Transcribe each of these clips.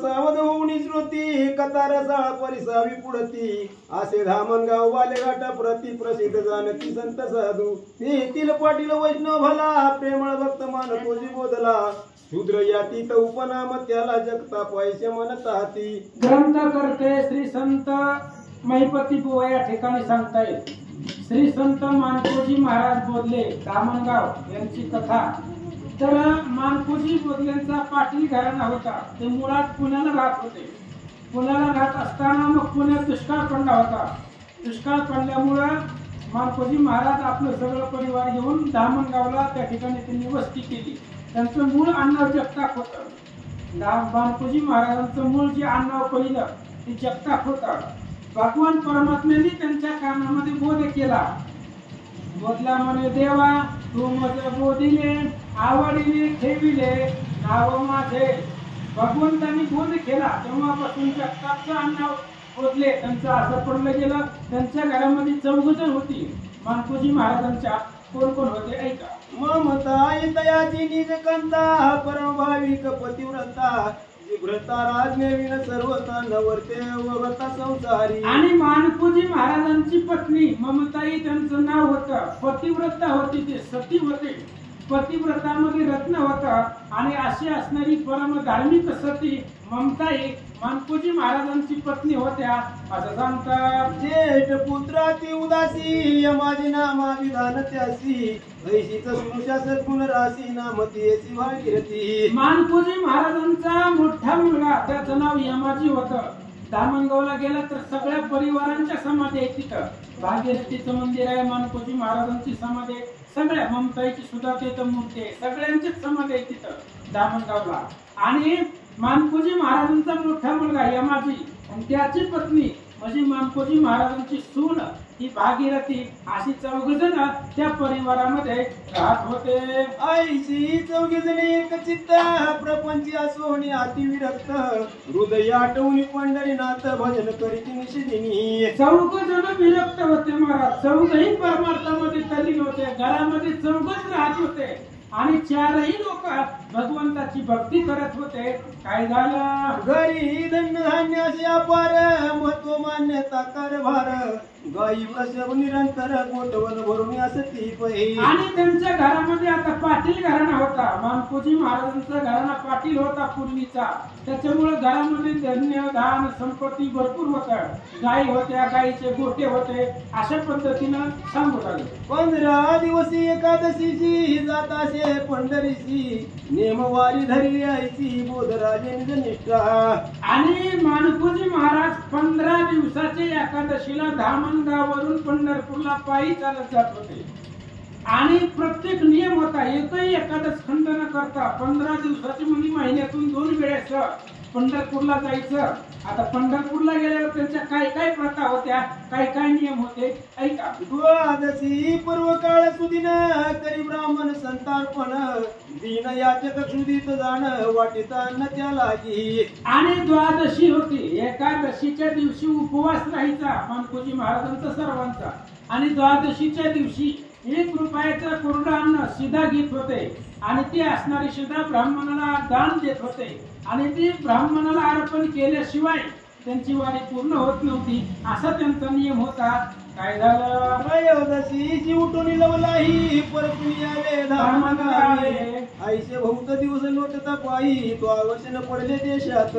सावध होऊन श्रुती कथा रसाळ परिसावी पुढती असे धामणगाव बालेघाटा प्रति प्रसिद्ध जानती संत साधू येथील पाटील वैष्णव भला प्रेमळ भक्त मान तुझी बोधला शूद्र यातीत उपनाम त्याला जगता पैसे म्हणताती ग्रंथ करते श्री संत महिपती बुवा या ठिकाणी सांगतायत श्री संत मानकोजी महाराज बोधले धामणगाव यांची कथा। तर मानकोजी बोधलेंचा पाटील घराणा होता। ते मुळात पुण्याला राहत होते। पुण्याला राहत असताना मग पुण्यात दुष्काळ पडला होता। दुष्काळ पडल्यामुळे मानकोजी महाराज आपलं सगळं परिवार घेऊन धामणगावला त्या ठिकाणी त्यांनी वस्ती केली। त्यांचं मूळ आडनाव जगताप होतं। मानकोजी महाराजांचं मूळ जे आडनाव पहिलं ते जगताप होतं। भगवान परमात्म्याने त्यांच्या कानामध्ये बोध केला। बोधला म्हणे देवा तू माझे बोधिले आवडीने ठेविले नाव माझे। भगवंतांनी बोध केला तेव्हापासून जगतापचं आडनाव बोधले त्यांचं असं पडलं गेलं। त्यांच्या घरामध्ये 4 जण होती मानकोजी महाराजांच्या। कोण कोण होते ऐका। ममता दयाची निज कंता परम भाविक पतिव्रता जिव्रता राजनेविन सर्वता नवर्ते व्रता संसारी। आणि मानकोजी महाराजांची पत्नी ममताई त्यांचं नाव होतं। पतिव्रता होती ते सती होते। पतिव्रतामध्ये रत्न होता आणि अशी असणारी परम धार्मिक सती ममताई मानकोजी महाराजांची पत्नी होत्या असं सांगतात। जेठ पुत्राती उदासी यमाजी नामा विधान त्यासी ऐशीच सुशासक गुण राशी नाम तियेची भागीरथी। मानकोजी महाराजांचा मोठा मुलगा त्याचं नाव यमाजी होतं। धामणगावला गेला तर सगळ्या परिवारांच्या समाधी आहे तिथं। भागीरथीचं मंदिर आहे, मानकोजी महाराजांची समाधी आहे, सगळ्या ममताईची सुद्धा तिथं मूर्ती आहे, सगळ्यांचीच समाधी आहे तिथं धामणगावला। आणि मानकोजी महाराजांचा मोठा मुलगा यमाजी आणि त्याची पत्नी म्हणजे मानकोजी महाराजांची सून ही भागीरथी अशी 4 जण त्या परिवारामध्ये राहत होते। ऐशी 4 जण एक चित्त प्रपंची असोनी अति विरक्त हृदय आठवणी पंढरीनाथ भजन करीती निशिदिनी। 4 जण विरक्त होते महाराज। 4ही परमार्थामध्ये तल्लीन होते। घरामध्ये 4च राहत होते आणि 4ही लोक भगवंताची भक्ती करत होते। काय झालं घरी धन्य असे अपार महत्व मान्यता कारभार गाई वृषभ निरंतर गोठवन भरून असती पै। आणि त्यांच्या घरामध्ये आता पाटील घराणा होता। मानकोजी महाराजांचा घराणा पाटील होता पूर्वीचा। त्याच्यामुळे घरामध्ये धन्य धान संपत्ती भरपूर होता। गाई होत्या, गाईचे गोठे होते, अशा पद्धतीनं सांगू लागले। 15 दिवसी एकादशीची जात असे पंढरीची नेमवारी धरली आईची बोधराजे निष्ठा। आणि मानकोजी महाराज 15 दिवसाचे एकादशीला धामणगाववरून पंढरपूरला पायी चालत जात होते। आणि प्रत्येक नियम होता, एकही एकादश खंड न करता 15 दिवसाची म्हणजे महिन्यातून 2 वेळेस पंढरपूरला जायचं। आता पंढरपूरला गेल्यावर त्यांच्या काय काय प्रथा होत्या, काय काय नियम होते ऐका। द्वादशी पूर्व काळ सुदिन करी ब्राह्मण संतार्पण दीन याचक क्षुदित जाण वाटित अन्न त्या लागी। आणि द्वादशी होती, एकादशीच्या दिवशी उपवास राहायचा मानकोजी महाराजांचा सर्वांचा। आणि द्वादशीच्या दिवशी 1 रुपयाचं कोरडं अन्न सीधा घेत होते आणि ते असणारी सीधा ब्राह्मणाला दान देत होते। आणि ते ब्राह्मणाला अर्पण केल्याशिवाय त्यांची वारी पूर्ण होत नव्हती, असा त्यांचा नियम होता। काय झालं त्रयोदशी उठून लवलाही परतून यावे धामणगावे आईचे बहुत दिवस लोटता पायी तो अवश्य पडले देशात।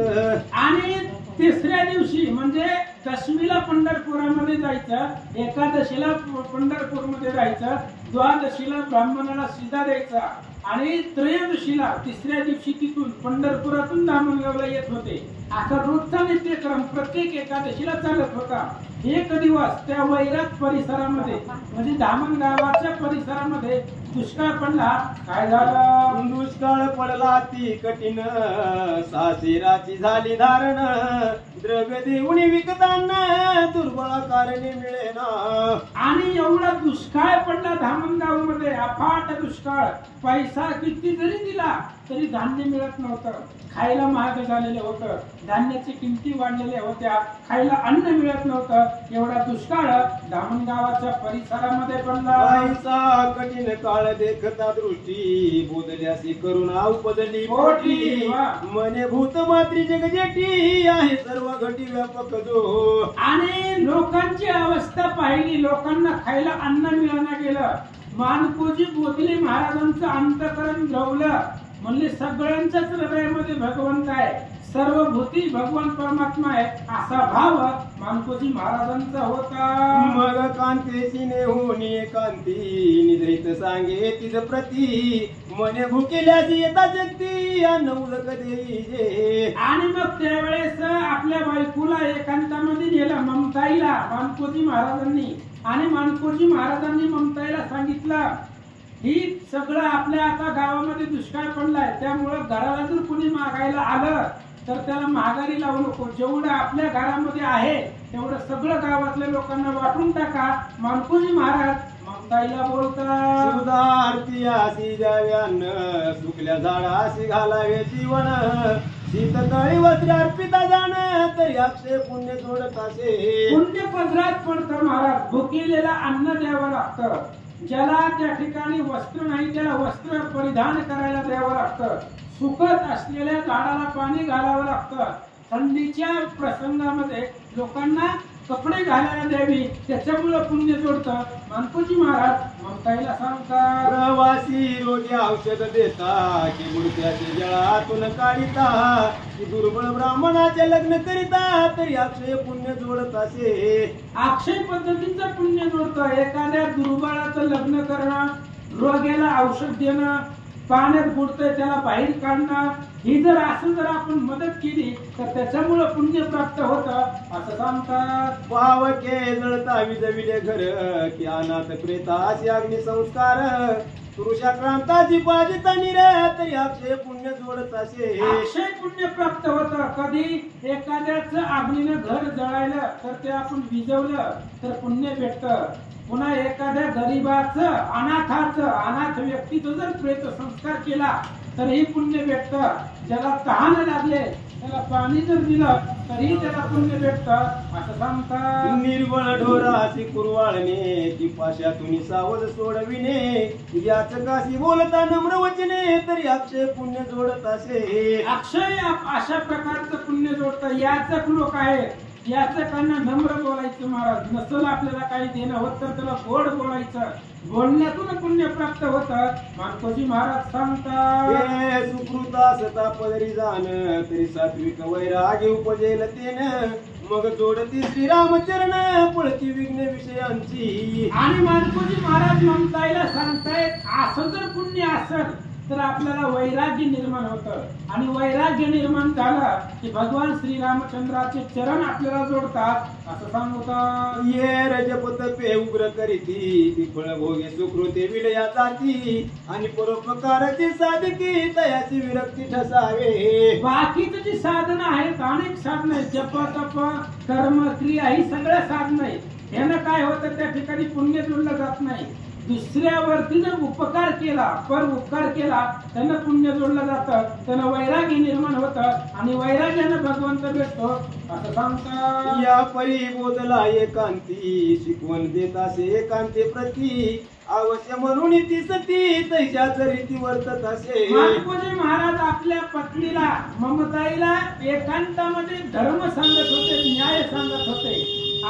आणि 3ऱ्या दिवशी म्हणजे दशमीला पंढरपुरामध्ये जायचं, एकादशीला पंढरपूरमध्ये राहायचं, द्वादशीला ब्राह्मणाला सीधा द्यायचा आणि त्रयोदशीला 3ऱ्या दिवशी तिथून पंढरपुरातून धामणगावला येत होते। असा रोजचा नित्यक्रम प्रत्येक एकादशीला चालत होता। 1 दिवस त्या वैराग परिसरामध्ये म्हणजे धामणगावाच्या परिसरामध्ये दुष्काळ पडला। काय झालं दुष्काळ पडला ती कठीण सासिराची झाली धारण द्रव्य देऊनी विकता अन्न दुर्बळा कारणे मिळेना. आणि एवढा दुष्काळ पडला धामणगाव मध्ये, अफाट दुष्काळ. पैसा किती जरी दिला तरी धान्य मिळत नव्हतं. खायला महाग झालेलं होतं, धान्याची किमती वाढलेल्या होत्या, खायला अन्न मिळत नव्हतं. एवढा दुष्काळ धामणगावाच्या परिसरामध्ये पडला. पैसा कठीण काळ देखता दृष्टी बोधल्यासी करुणा उपजली पोटी. मने भूत मात्री जगजेटी आहे सर्व घटी व्यापक जो. आणि लोकांची अवस्था पाहिली, लोकांना खायला अन्न मिळालं गेलं. मानकोजी बोधले महाराजांचं अंतःकरण द्रवलं. म्हणले सगळ्यांच्याच हृदयामध्ये भगवंत आहे, सर्व भूती भगवान परमात्मा आहे, असा भाव मानकोजी महाराजांचा होता. मग कांतेची नेहून कांती निद्रित सांगे तिज प्रती. मने भुकेल्याची येता जगती अन्न उलक देईजे. आणि मग त्यावेळेस आपल्या बायकोला एकांतामध्ये नेलं ममताईला मानकोजी महाराजांनी. आणि मानकोजी महाराजांनी ममताईला सांगितलं, ही सगळं आपल्या आता गावामध्ये दुष्काळ पडलाय, त्यामुळं घराला जर कुणी मागायला आलं तर त्याला माघारी लावू नको. जेवढं आपल्या घरामध्ये आहे तेवढं सगळं गावातल्या लोकांना वाटून टाका. मानकोजी महाराज ममताईला बोलतात, सुधारती आसी द्याव्यान्न सुकल्या झाडासी घालावे जीवन. शीततळी वस्त्र अर्पिता जाण तरी अक्षय पुण्य जोडतासे. पुण्य पदरात पडतं महाराज. भुकेलेला अन्न द्यावं लागतं. ज्याला त्या ठिकाणी वस्त्र नाही त्याला वस्त्र परिधान करायला द्यावं लागतं. सुकत असलेल्या झाडाला पाणी घालावं लागतं. थंडीच्या प्रसंगामध्ये लोकांना कपडे घालायला द्यावी, त्याच्यामुळं पुण्य जोडतं. मानकोजी महाराज ममताईला सांगतात, प्रवासी रोगी औषध देता की मूर्त्याचे जळातून काढिता. की दुर्बळ ब्राह्मणाचे लग्न करिता तरी अक्षय पुण्य जोडत असे. अक्षय पद्धतीचं पुण्य जोडतं. एखाद्या दुर्बळाचं लग्न करणं, रोग्याला औषध देणं, पाण्यात बुडतंय त्याला बाहेर काढणं, ही जर असं जर आपण मदत केली तर त्याच्यामुळे पुण्य प्राप्त होतं असं सांगतात. पावके जळता विजविले घर की अनाथ प्रेतासी अग्निसंस्कार. पुरुषाक्रांताची बाजिता निर तरी अक्षय पुण्य जोडत असे. अक्षय पुण्य प्राप्त होतं. कधी एखाद्याच अग्नीनं घर जळायलं तर ते आपण विजवलं तर पुण्य भेटतं. पुन्हा एखाद्या गरीबाचं अनाथ व्यक्तीचं जर प्रेत संस्कार केला तरीही पुण्य भेटतं. ज्याला तहान लागले त्याला पाणी जर दिलं तरीही त्याला पुण्य भेटतं असं सांगतात. निर्बळ ढोरासी कुरवाळणे की पाशातून सावध सोडविणे. याच काशी बोलता नम्र वचने तरी अक्षय पुण्य जोडत असे. अक्षय अशा प्रकारचं पुण्य जोडतं. याचक लोक आहे, याचकांना नम्र बोलायचं महाराज. नसल आपल्याला काही देणं होत तर त्याला गोड बोलायचं. बोलण्यातून पुण्य प्राप्त होतं. मानकोजी महाराज सांगतात, हे सुकृता सता पदरी जाण तरी सात्विक वैराग्य उपजेल तेन. मग जोडती श्रीरामचरण पळती विघ्न विषयांची. आणि मानकोजी महाराज ममताईला सांगतायत, असं जर पुण्य असेल तर आपल्याला वैराग्य निर्माण होतं. आणि वैराग्य निर्माण झालं की भगवान श्रीरामचंद्राचे चरण आपल्याला जोडतात असं सांगतात. ये रजपत पे उग्र करीती ती फळ भोगे सुकृती विलया जाती. आणि परोपकाराची साधकी तयाची विरक्ती ठसावे. बाकीची जी साधनं आहेत, अनेक साधनं आहेत, जप तप कर्म क्रिया ही सगळ्या साधनं आहेत. ह्यानं काय होतं, त्या ठिकाणी पुण्य जोडलं जात नाही. दुसऱ्यावरती जर उपकार केला, पर उपकार केला, त्यांना पुण्य जोडलं जातं. त्यांना वैराग्य निर्माण होतं आणि वैराग्यानं भगवंत भेटतो असं सांगतात. या परी बोधला एकांती शिकवण देत असे एकांते प्रती. अवश्य म्हणून ती सती तैशाच रीती वर्तत असे. मानकोजी महाराज आपल्या पत्नीला ममताईला एकांतामध्ये धर्म सांगत होते, न्याय सांगत होते.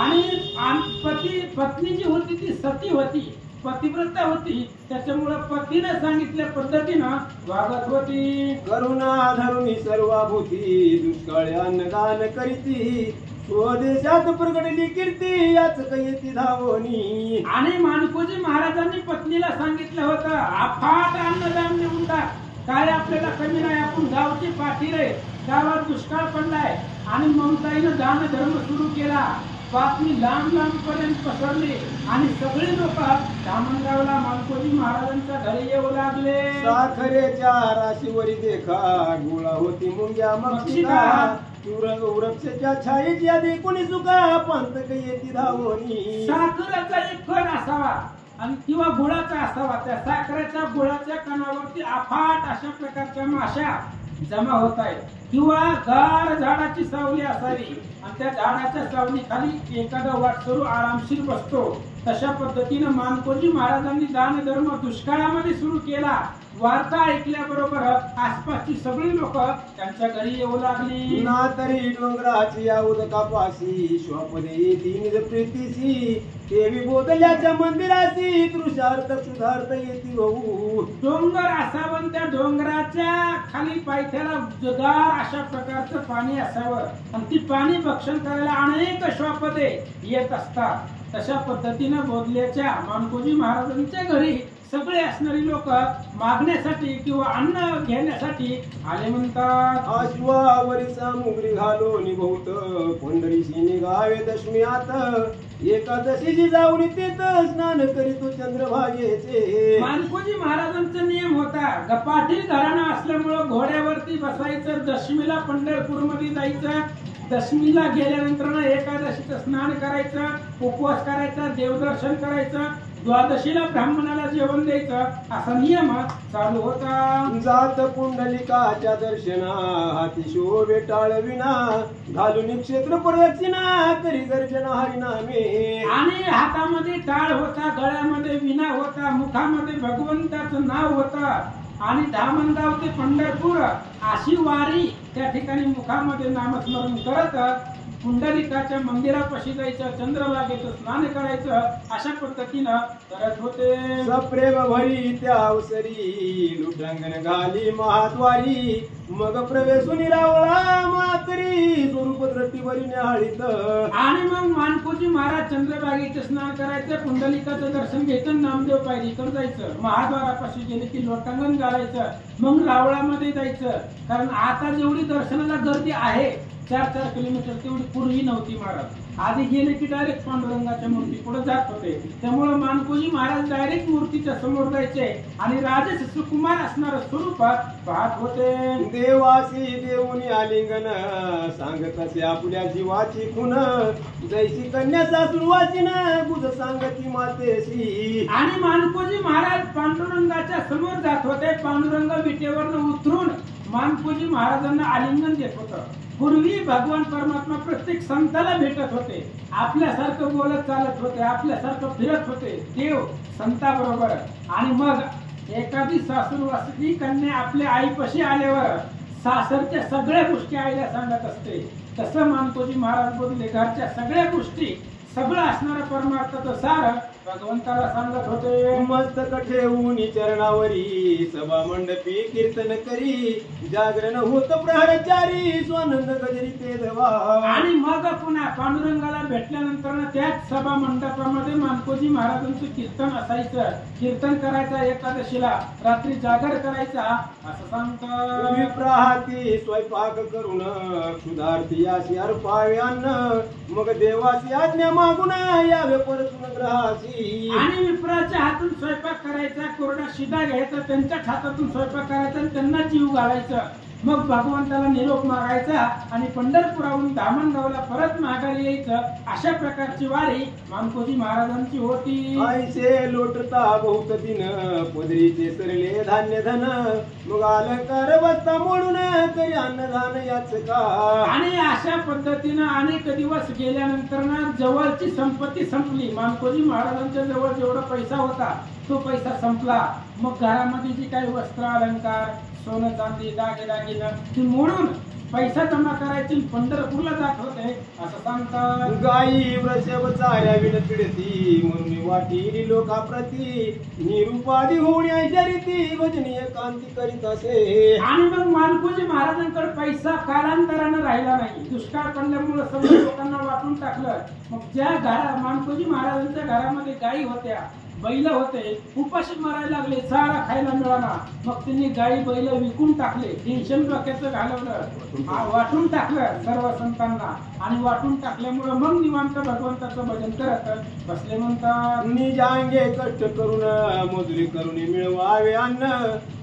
आणि पत्नी जी होती ती सती होती, पतिव्रता होती. त्याच्यामुळे पतीने सांगितल्या पद्धतीनं वागत होती. करुणा धरुणी सर्वाभूती दुष्काळी अन्नदान करीती. स्वदेशात प्रगटली कीर्ती याच कैती धावणी. आणि मानकोजी महाराजांनी पत्नीला सांगितलं होतं, अफाट अन्नदान देऊन टाक, काय आपल्याला कमी नाही. आपण गावची पाठीर आहे, गावात दुष्काळ पडलाय. आणि ममताईनं दान धर्म सुरू केला. बातमी लांब लांब पर्यंत पसरली आणि सगळे लोक धामणगावला मानकोजी महाराजांच्या घरी येऊ लागले. साखरेच्या राशीवरी देखा गोळा होती मुंग्या मक्षिका. वृक्षाच्या छायेची आधी कोणी चुका पंत येती धावणी. साखरेचा एक कण असावा आणि किंवा गुळाचा असावा. त्या साखरेच्या गुळाच्या कणावरती अफाट अशा प्रकारच्या माशा जमा होत आहेत. किंवा गार झाडाची सावली असावी आणि त्या झाडाच्या सावली खाली एखादा वाटसरू आरामशीर बसतो. तशा पद्धतीनं मानकोजी महाराजांनी दान धर्म दुष्काळामध्ये सुरू केला. वार्ता ऐकल्याबरोबर आसपासची सगळी लोक त्यांच्या घरी येऊ लागली. ना तरी डोंगराची या उदकापाशी श्वापदे येती निज प्रीतीशी. देवी बोधल्याच्या मंदिराशी तृषार्थ सुधार्थ येती भाऊ. डोंगर असावं त्या डोंगराच्या खाली पायथ्याला जगार अशा प्रकारचं पाणी असावं आणि ती पाणी भक्षण करायला अनेक श्वापदे येत असतात. तशा पद्धतीनं बोधल्याच्या मानकोजी महाराजांच्या घरी सगळे असणारी लोक मागण्यासाठी किंवा अन्न घेण्यासाठी आले म्हणतात. अश्वावरी सामुग्री घालून बहुत पंढरीशी निघावे दशम्यात. एकादशीची जाऊन तेथ स्नान करीतो चंद्रभागेचे. मानकोजी महाराजांचा नियम होता गपाठी घराणं असल्यामुळं घोड्यावरती बसायचं. दशमीला पंढरपूर मध्ये जायचं. दशमीला गेल्यानंतर एकादशीचं स्नान करायचं, उपवास करायचा, देवदर्शन करायचं. द्वादशीला ब्राह्मणाला जेवण द्यायचं असा नियम चालू होता. जात पुंडलिकाच्या दर्शना हाती शोभे टाळविना. घालून क्षेत्र प्रदक्षिणा करी गर्जना हरिनामे. आणि हातामध्ये टाळ होता, गळ्यामध्ये विना होता, मुखामध्ये भगवंताचं नाव होतं. आणि धामणगाव ते पंढरपूर अशी वारी त्या ठिकाणी मुखामध्ये नामस्मरण करत पुंडलिकाच्या मंदिरापाशी जायचं, चंद्रभागेचं स्नान करायचं अशा पद्धतीनं करत होते. सप्रेम भरी त्या अवसरी लुटांगण घाली महाद्वारी. मग प्रवेशुनी रावळा मातरी स्वरूप द्रष्टीवरी न्याहाळीत. आणि मग मानकोजी महाराज चंद्रभागेचं स्नान करायचं, पुंडलिकाचं दर्शन घ्यायचं, नामदेव पायरीकडे जायचं. महाद्वारापाशी गेले की लोटांगण घालायचं, मग रावळामध्ये जायचं. कारण आता जेवढी दर्शनाला गर्दी आहे 4-4 किलोमीटर तेवढी पूर्वी नव्हती महाराज. आधी गेले की डायरेक्ट पांडुरंगाच्या मूर्ती पुढे जात होते. त्यामुळे मानकोजी महाराज डायरेक्ट मूर्तीच्या समोर जायचे आणि राजस सुकुमार असणारं स्वरूप पाहत होते. देवासी देऊनी आलिंगन सांगत असे आपल्या जीवाची खुन. जैसी कन्या सासुरवासीन गुज सांगती मातेशी. आणि मानकोजी महाराज पांडुरंगाच्या समोर जात होते. पांडुरंग विटेवरनं उतरून मानकोजी महाराजांना आलिंगन देत होतं. पूर्वी भगवान परमात्मा प्रत्येक संताला भेटत होते. आपल्यासारखं बोलत चालत होते, आपल्यासारखं फिरत होते देव संताबरोबर. आणि मग एखादी सासूरवासी कन्या आपल्या आईपाशी आल्यावर सासरच्या सगळ्या गोष्टी आईला सांगत असते. तसं मानकोजी महाराज बोलले घरच्या सगळ्या गोष्टी, सगळं असणारं परमार्थाचं सार भगवंताला सांगत होते. मस्तक ठेवून चरणावरी सभा मंडपी कीर्तन करी. जागरण होत प्रहरचारी स्वानंद गजरी ते देवा. आणि मग पुन्हा पांडुरंगाला भेटल्यानंतर त्याच सभा मंडपामध्ये मानकोजी महाराजांचं कीर्तन असायचं. कीर्तन करायचं एकादशीला, रात्री जागर करायचा असं सांगतात. विप्राहाती स्वयंपाक करून क्षुधार्थी अशी अर्पावे अन्न. मग देवाची आज्ञा मागून यावे परतून ग्रहासी. आणि विप्राच्या हातून स्वयंपाक करायचा, कोरडा शिदा घ्यायचा, त्यांच्याच हातातून स्वयंपाक करायचा आणि त्यांना जीव घालायचा. मग भगवंताला निरोप मागायचा आणि पंढरपुराहून धामणगावला परत माघारी यायचं. अशा प्रकारची वारी मानकोजी महाराजांची होती. आईचे लोटता बहुत दिन पदरीचे सरले धान्य धन. मग अलंकार बसता मोडून करी अन्नदान याच का. आणि अशा पद्धतीनं अनेक दिवस गेल्यानंतर ना जवळची संपत्ती संपली. मानकोजी महाराजांच्या जवळ जेवढा पैसा होता तो पैसा संपला. मग घरामध्ये जी काही वस्त्र अलंकार, सोनं चांदी, दागिनं ती मोडून पैसा जमा करायची पंढरपूरला जात होते असं सांगतात. गाई वृषभ चाऱ्या विण पिडती म्हणून वाटी लोकाप्रती. निरुपादी होऊन ऐशारीती भजनीय कांती करीत असे. आणि मग मानकोजी महाराजांकडे पैसा कालांतरानं राहिला नाही. दुष्काळ पडल्यामुळे सगळ्या लोकांना वाटून टाकलं. मग ज्या मानकोजी महाराजांच्या घरामध्ये गायी होत्या, बैल होते उपाशी मारायला लागले, चारा खायला मिळाला. मग त्यांनी गाई बैल विकून टाकले, टेन्शन डोक्याचं घालवलं, वाटून टाकलं सर्व संतांना. आणि वाटून टाकल्यामुळं मग निवांत भगवंताचं भजन करत बसले. म्हणतात निज अंगे कष्ट करून मजुरी करून मिळवावे अन्न,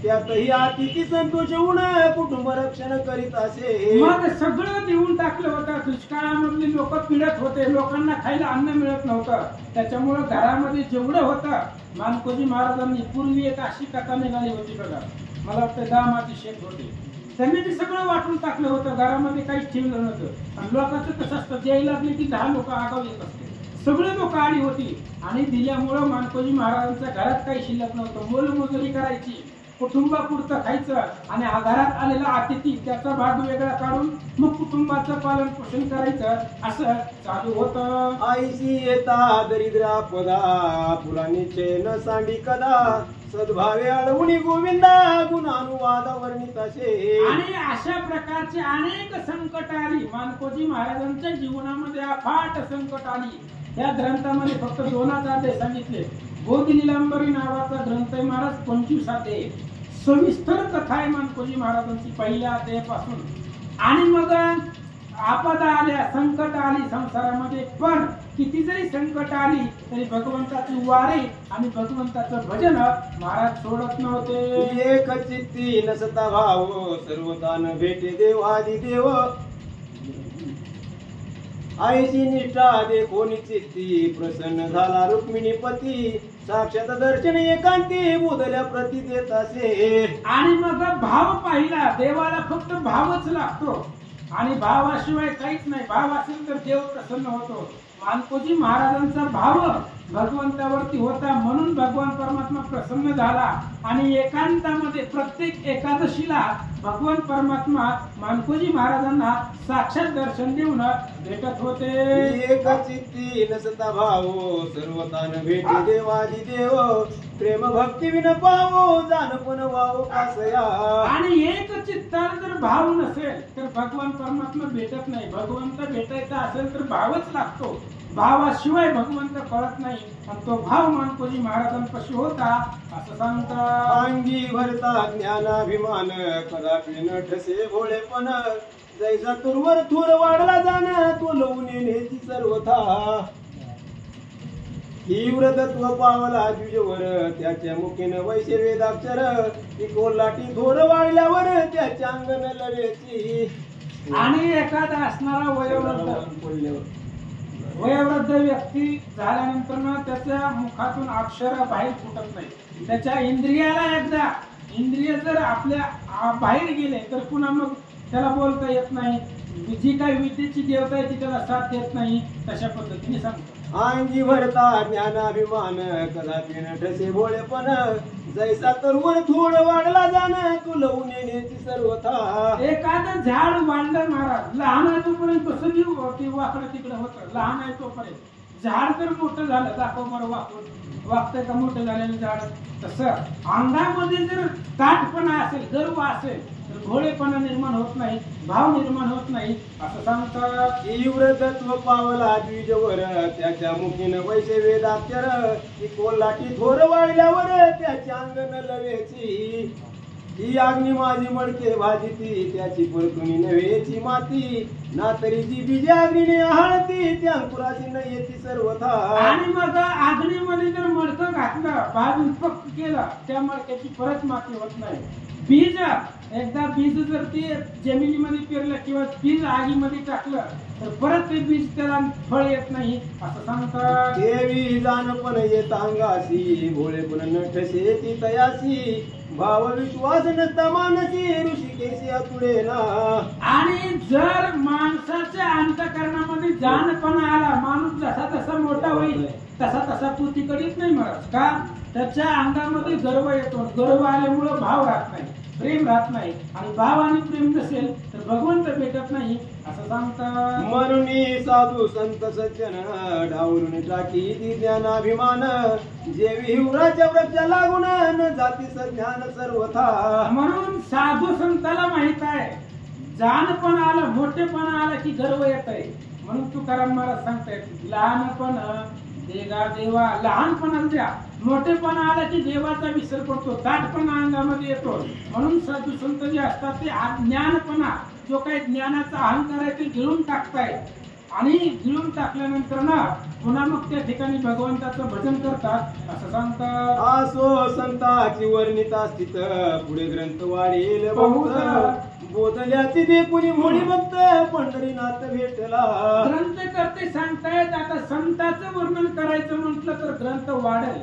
त्यातही अतिथी संतोष होऊन कुटुंब रक्षण करीत असे. मग सगळं देऊन टाकलं होतं. दुष्काळामधले लोक पिडत होते, लोकांना खायला अन्न मिळत नव्हतं. त्याच्यामुळं घरामध्ये जेवढं होतं, मानकोजी महाराजांनी पूर्वी एक अशी कथा निघाली होती बघा, मला वाटतं 10 माती शेत होते, त्यांनी ते सगळं वाटून टाकलं होतं. घरामध्ये काहीच ठेवलं नव्हतं. आणि लोकांचं कसं असतं, द्यायला लागले की 10 लोक आगाव येत असते. सगळे लोक आली होती आणि दिल्यामुळं मानकोजी महाराजांच्या घरात काही शिल्लक नव्हतं. मोलमजुरी करायची, कुटुंबापुरतं खायचं आणि घरात आलेला अतिथी त्याचा भाग वेगळा काढून मग कुटुंबाचं पालन पोषण करायचं, असं चालू होतं. आईशी येता दरिद्रा पदा, फुलांनी चैन सांडी कदा, सद्भावे अडवणी गोविंदा गुणानुवाद वर्णित असे. आणि अशा प्रकारचे अनेक संकट आली मानकोजी महाराजांच्या जीवनामध्ये, अफाट संकट आली. या ग्रंथामध्ये फक्त 2 अध्याय सांगितले. बोध लीलांबरी नावाचा ग्रंथ आहे महाराज, 25 अध्याय, सविस्तर कथा आहे मानकोजी महाराजांची पहिल्या अध्यायापासून. आणि मग आपदा आल्या, संकट आली संसारामध्ये, पण किती जरी संकट आली तरी भगवंताची वारी आणि भगवंताचं भजन महाराज सोडत नव्हते. एक चित्ती नसता भाव, सर्वदान भेटे देव आदि देव, आईची निष्ठा देखोनी चित्ती, प्रसन्न झाला रुक्मिणीपती, साक्षात दर्शन एकांती बोधल्या प्रती देत असे. आणि मग भाव पाहिला, देवाला फक्त भावच लागतो आणि भावाशिवाय काहीच नाही. भाव असेल तर देव प्रसन्न होतो. मानकोजी महाराजांचा भाव भगवंतावरती होता, म्हणून भगवान परमात्मा प्रसन्न झाला. आणि एकांतामध्ये प्रत्येक एकादशीला भगवान परमात्मा मानकोजी महाराजांना साक्षात दर्शन देऊन भेटत होते. एक चित्ती नसता भाव, सर्वदान भेटे देवादी देव, प्रेम भक्ती विन पावो, जानपण वावो कासया. आणि एक चित्ताला जर भाव नसेल तर भगवान परमात्मा भेटत नाही. भगवंत भेटायचा असेल तर भावच लागतो. भावाशिवाय भगवंत कळत नाही. आणि तो भाव मानकोजी महाराजांपाशी होता, असं सांगतात. अंगी भरता ज्ञानाभिमान, कदापि न ठसे भोळेपण, जैसा तुरवर थोर वाढला जाण, तो लवून येण्याची सर्वथा. तीव्र तत्व पावला द्विजवर, त्याच्या मुखेनं वैश्य वेदाक्षर, कोल्हाटी थोर वाढल्यावर त्याच्या अंगण लवेची. आणि एखादा असणारा वयोवृद्ध व्यक्ती झाल्यानंतर त्याच्या मुखातून अक्षर बाहेर फुटत नाही. त्याच्या इंद्रियाला एकदा इंद्रिय जर आपल्या बाहेर गेले तर पुन्हा मग त्याला बोलता येत नाही. जी काही विद्येची देवता आहे ती त्याला साथ देत नाही. तशा पद्धतीने सांगतो. अंगी भरता ज्ञानाभिमान, कदापि न ठसे भोळेपण, जैसा तरुवर थोड वाढला जाण, तू लवून येण्याची सर्वथा. एखादं झाड वाढलं महाराज, लहान आहे तोपर्यंत कसं बी वाकडं तिकडं होतं. लहान आहे तोपर्यंत झाड तर मोठं झालं, दाखव बरं वागतंय का मोठं झालेलं झाड. तसं अंगामध्ये जर ताठपणा असेल, गर्व असेल तर भोळेपणा निर्माण होत नाही, भाव निर्माण होत नाही, असं सांगतात. तीव्र तत्व पावला द्विजवर, त्याच्या मुखीनं वैश्य वेदाक्षर, कोल्हाटी थोर वाढल्यावर त्याची अंगण लवेची. ही अग्नी माझी मडके भाजीती, त्याची परतुनी नव्हेची माती, ना तरी जी बीजे अग्नीने आहाळती, त्या अंकुराशी न येती सर्वथा. आणि मग अग्नीमध्ये जर मडकं घातलं, भाजून पक्क केलं, त्या मडक्याची परत माती होत नाही. बीज एकदा बीज जर ते जमिनीमध्ये पेरलं किंवा बीज आगीमध्ये टाकलं तर परत ते बीज त्याला फळ येत नाही, असं सांगतात. देवी जानपण येत अंगाशी, भोळेपण न ठसे ती तयासी, भाव विश्वास नसता मानसी, ऋषिकेशी अतुडे ना. आणि जर माणसाच्या अंतःकरणामध्ये जानपणा आला, माणूस जसा तसा मोठा होईल तसा तसा पूतीकडीत नाही महाराज. का? त्याच्या अंगामध्ये गर्व येतो. गर्व आल्यामुळं भाव राहत नाही, प्रेम राहत नाही. आणि भाव आणि प्रेम नसेल तर भगवंत भेटत नाही, असं सांगतात. म्हणून साधू संत सज्जन, डावरून टाकी ती ज्ञानाभिमान, जेवी हिवराच्या वृक्षा लागून न जाती सज्ञान सर्वथा. म्हणून साधू संताला माहित आहे, जानपण आलं, मोठेपण आलं की गर्व येत आहे. म्हणून तुकाराम महाराज सांगतायत, लहानपण देगा देवा लहानपणाच्या मोठेपणा आला की देवाचा विसर पडतो, ताठपणा अंगामध्ये येतो. म्हणून साधू संत जे असतात ते ज्ञानपणा, जो काही ज्ञानाचा अहंकार आहे ते गिळून टाकतायत. आणि गिळून टाकल्यानंतर ना पुन्हा मग त्या ठिकाणी भगवंताचं भजन करतात असं सांगतात. आसो संताची वर्णिता स्थित पुढे ग्रंथ वाढेल बहुत बोधल्याची देखुनी म्हणी भक्त पंढरीनाथ भेटला. ग्रंथ करते सांगतायत. आता संताचं वर्णन करायचं म्हटलं तर ग्रंथ वाढेल.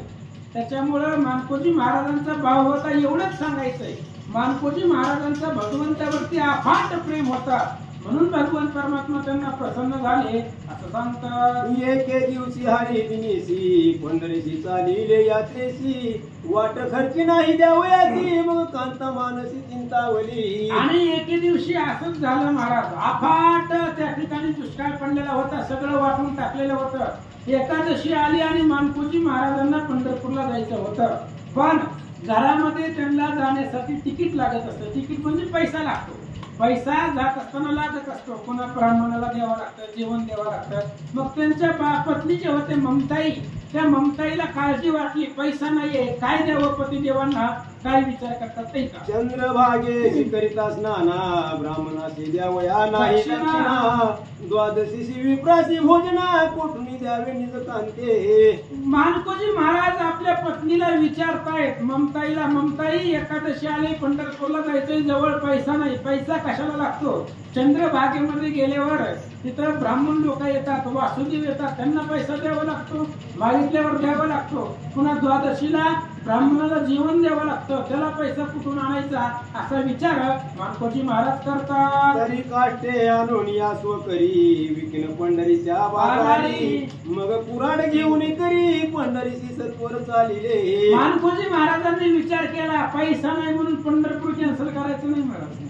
त्याच्यामुळं मानकोजी महाराजांचा भाव होता एवढंच सांगायचंय. मानकोजी महाराजांचा भगवंतावरती अफाट प्रेम होता, म्हणून भगवान परमात्मा त्यांना प्रसन्न झाले असं सांगतात. एके दिवशी हरी दिनेशी पंढरीशी चालिले यात्रेशी वाट खर्ची नाही द्यावयाची मग कांता मानसी चिंतावली. आणि एके दिवशी असंच झालं महाराज. अफाट त्या ठिकाणी दुष्काळ पडलेला होता, सगळं वाटून टाकलेलं होतं. एकादशी आली आणि मानकोजी महाराजांना पंढरपूरला जायचं होतं, पण घरामध्ये त्यांना जाण्यासाठी तिकीट लागत असतं. तिकीट म्हणजे पैसा लागतो. पैसा जात असताना लागत असतो, कोणा ब्राह्मणाला द्यावं लागतं, जेवण द्यावं लागतं. मग त्यांच्या पत्नी जे होते ममताई, त्या ममताईला काळजी वाटली पैसा नाहीये, काय द्यावं पती देवांना, काय विचार करतात ते का. चंद्रभागे करिता स्नाना ब्राह्मणाशी द्यावया नाही दक्षिणा द्वादशी विप्रासी भोजना कोठुनी द्यावे निज कांते. मानकोजी महाराज आपल्या पत्नीला विचारतायत ममताईला, ममताई एकादशी आली पंढरपूरला जायचंय, जवळ पैसा नाही, पैसा कशाला लागतो. चंद्रभागेमध्ये गेल्यावर तिथं ब्राह्मण लोक येतात, वासुदेव येतात, त्यांना पैसा द्यावा लागतो, मागितल्यावर द्यावा लागतो. पुन्हा द्वादशीला ब्राह्मणाला जेवण द्यावं लागतं, त्याला पैसा कुठून आणायचा असा विचार मानकोजी महाराज करतात. तरी काष्टे आणून या स्वकरी विकिन पंढरीच्या बाजारी मग कुराड घेऊन करी पंढरीशी सत्वर चालिले. मानकोजी महाराजांनी विचार केला पैसा नाही म्हणून पंढरपूर कॅन्सल करायचं नाही महाराज.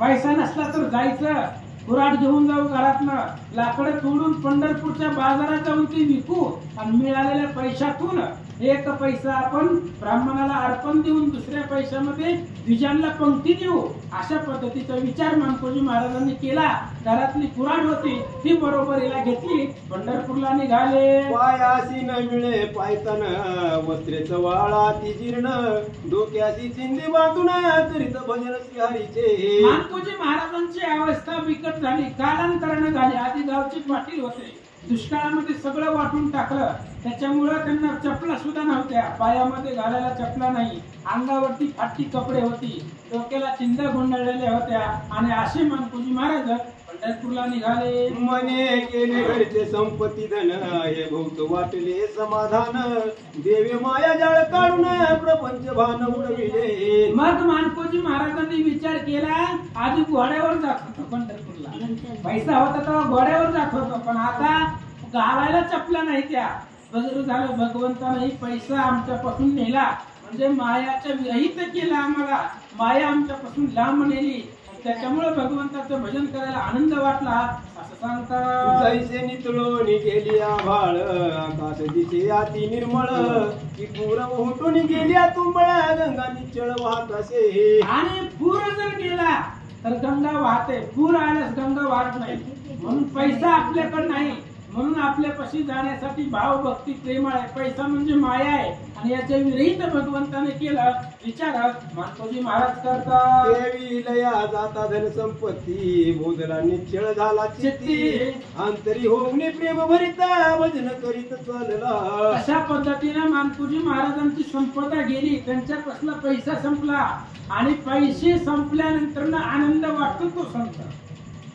पैसा नसला तर जायचं, कुराड घेऊन जाऊ घरातनं, लाकडं तोडून पंढरपूरच्या बाजारात जाऊन ती विकू आणि मिळालेल्या पैशातून एक पैसा आपण ब्राह्मणाला अर्पण देऊन दुसऱ्या पैशामध्ये द्विजांना पंक्ती देऊ, अशा पद्धतीचा विचार मानकोजी महाराजांनी केला. घरातली कुराड होती ती बरोबरीला घेतली, पंढरपूरला निघाले. पायासी न मिळे पायतन वस्त्रेच वाळा ती जीर्ण डोक्याची चिंदी बांधून करीत भजन श्रीहरीचे. मानकोजी महाराजांची अवस्था बिकट झाली, कालांतराने झाली. आधी गावचे पाटील होते, दुष्काळामध्ये सगळं वाटून टाकलं, त्याच्यामुळं त्यांना चपला सुद्धा नव्हत्या, पायामध्ये घालायला चपला नाही, अंगावरती फाटकी कपडे होती, डोक्याला चिंध्या गुंडाळलेल्या होत्या. आणि असे मानकोजी महाराज पंढरपूरला निघाले. मने केले घरचे संपत्ती धन हे भोवत वाटले समाधान देवे माया जाळ काढून प्रपंच भान उडविले. मग मानकोजी महाराजांनी विचार केला, आधी घोड्यावर जात होतो पंढरपूरला, पैसा होता तेव्हा घोड्यावर जात होतो, पण आता घालायला चपला नाही त्या. बरं झालं भगवंताने पैसा आमच्यापासून नेला, म्हणजे मायाच्या विरहित केला, आम्हाला माया आमच्यापासून लांब नेली. त्याच्यामुळे भगवंताचं भजन करायला आनंद वाटला असं सांगतात. जैसे नितळून गेली आभाळ आकाश दिसे अति निर्मळ की पूर उठून गेली तुंबळ गंगा निचळ वाहत असे. आणि पूर जर गेला तर गंगा वाहते, पूर आल्यास गंगा वाहत नाही. म्हणून पैसा आपल्याकडे नाही, म्हणून आपल्यापाशी जाण्यासाठी भाव भक्ती प्रेमळ आहे. पैसा म्हणजे माया आहे आणि याच्या विरहित भगवंताने केलं विचार मानकोजी महाराज करतात. देवी लया जाता धन संपत्ती बोधला निश्चळ झाला चित्ती अंतरी होऊन प्रेम भरिता भजन करीत चालला. अशा पद्धतीने मानकोजी महाराजांची संपदा गेली, त्यांच्यापासला पैसा संपला आणि पैसे संपल्यानंतर आनंद वाटतो तो संत.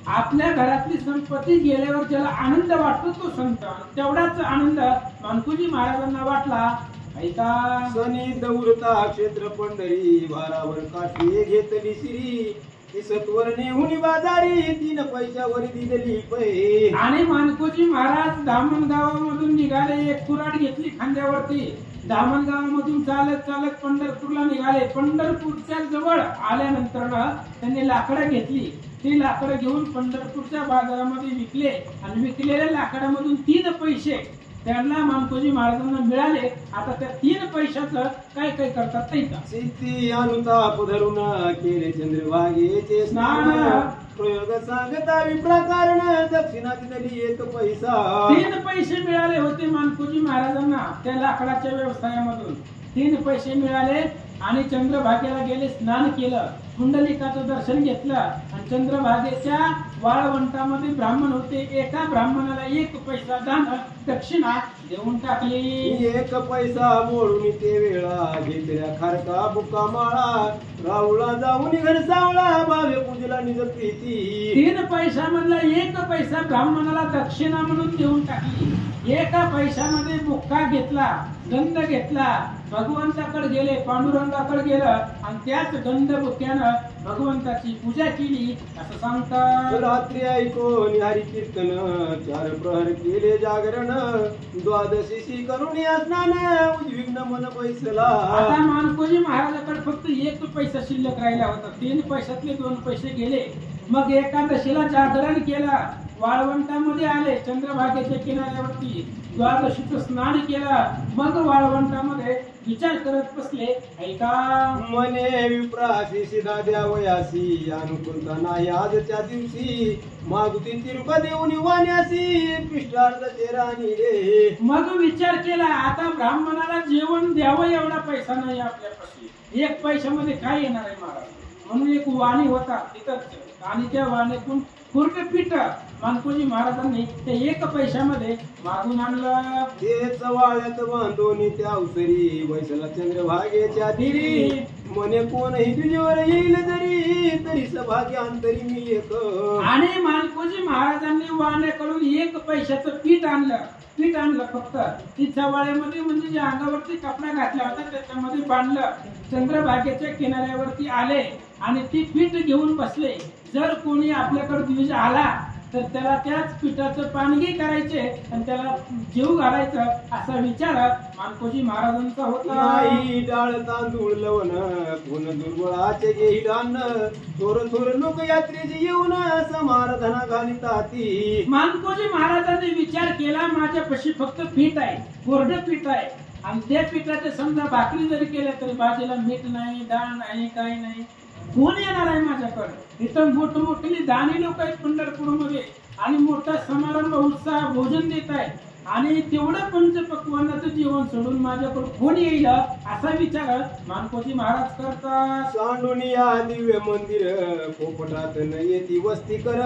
आपल्या घरातली संपत्ती गेल्यावर ज्याला आनंद वाटतो तो संत, तेवढाच आनंद मानकोजी महाराजांना वाटला. ऐका सनी दौरता क्षेत्र पंढरी भारावर काठी घेतली श्री सत्वर नेहुनी बाजारी 3 पैशावर दिलेली पै. आणि मानकोजी महाराज धामणगावामधून निघाले, एक कुराड घेतली खांद्यावरती, धामणगावामधून चालत चालत पंढरपूरला निघाले. पंढरपूरच्या जवळ आल्यानंतर त्यांनी लाकडं घेतली, ती लाकडं घेऊन पंढरपूरच्या बाजारामध्ये विकले आणि विकलेल्या लाकडामधून 3 पैसे त्यांना मानकोजी महाराजांना मिळाले. आता त्या 3 पैशाचं काय काय करतात नाही का? सिद्धी अनुताप धरून केले चंद्रभागेचे स्नान, प्रयोग सांगता विप्रकारण दक्षिणाची दिली 1 पैसा. 3 पैसे मिळाले होते मानकोजी महाराजांना त्या लाकडाच्या व्यवसायामधून. 3 पैसे मिळाले आणि चंद्रभागेला गेले, स्नान केलं, कुंडलिकाचं दर्शन घेतलं आणि चंद्रभागेच्या वाळवंटामध्ये ब्राह्मण होते. एका ब्राह्मणाला 1 पैसा दान दक्षिणा देऊन टाकली. 1 पैसा मोडून ते वेळा घेतल्या खारका बुका माळा, राहुला जाऊन घर सावळा भावे पूजला निज प्रीती. 3 पैशामधला 1 पैसा ब्राह्मणाला दक्षिणा म्हणून देऊन टाकली. 1 पैशामध्ये बुक्का घेतला, गंध घेतला, भगवंताकडे गेले, पांडुरंगाकडे गेलं आणि त्याच गंध बुक्क्यानं भगवंताची पूजा केली असं सांगतात. रात्री ऐकून हरी कीर्तन 4 प्रहर केले जागरण, द्वादशीशी करून स्नान उद्विग्न मन पैसला. आता मानकोजी महाराजाकडे फक्त 1 पैसा शिल्लक राहिला होता. 3 पैशातले 2 पैसे गेले. मग एकादशीला जागरण केलं, वाळवंटामध्ये आले, चंद्रभागेच्या किनाऱ्यावरती द्वादशीचं स्नान केलं. मग वाळवंटामध्ये विचार करत बसले. ऐका मने विप्रासी सिधा द्यावयासी, अनुकूलता नाही आजच्या दिवशी, मागुती तिरुका देऊन वाण्यासी पृष्ठार्थ चेराणी रे. मग विचार केला, आता ब्राह्मणाला जेवण द्यावं एवढा पैसा नाही आपल्यापाशी. 1 पैशामध्ये काय येणार आहे महाराज? म्हणून एक वाणी होता तिथंच आणि त्या वाणीतून पूर्ण पीठ मानकोजी महाराजांनी ते 1 पैशामध्ये मागून आणलं. तेच वाळ्यात बांधून त्या अवसरी वैसला चंद्रभागेच्या तीरी, मने कोणही तुझ्यावर येईल जरी, तरी सभाग्य अंतरी मी 1. आणि मानकोजी महाराजांनी वाण्याकडून 1 पैशाचं पीठ आणलं फक्त. ती चवाळ्यामध्ये म्हणजे जे अंगावरती कपडा घातला होता त्याच्यामध्ये बांधलं. चंद्रभागेच्या किनाऱ्यावरती आले आणि ती पीठ घेऊन बसले. जर कोणी आपल्याकडे द्विज आला तर त्याला त्याच पिठाचं पानगी करायचे आणि त्याला जीव घालायचं असा विचार मानकोजी महाराजांचा होता. नाही डाळ तांदूळ लवण कोण दुर्बळाचे घेई डान, थोर थोर लोक यात्रेची येऊन समाराधना घालिताती. मानकोजी महाराजांनी विचार केला, माझ्यापाशी फक्त पीठ आहे, कोरडं पीठ आहे आणि त्या पिठाचे समजा भाकरी जरी केल्या तरी भाजीला मीठ नाही, डाळ नाही, काही नाही. कोण येणार आहे माझ्याकडे? इथं मोठमोठी दानी लोक आहेत पंढरपूरमध्ये आणि मोठा समारंभ उत्साह भोजन देत आहे आणि तेवढं पंचपक्वान्नाचं जेवण सोडून माझ्याकडे कोण येईल असा विचार मानकोजी महाराज करतात. सांडून या दिव्य मंदिर पोपटात न येती वस्ती कर,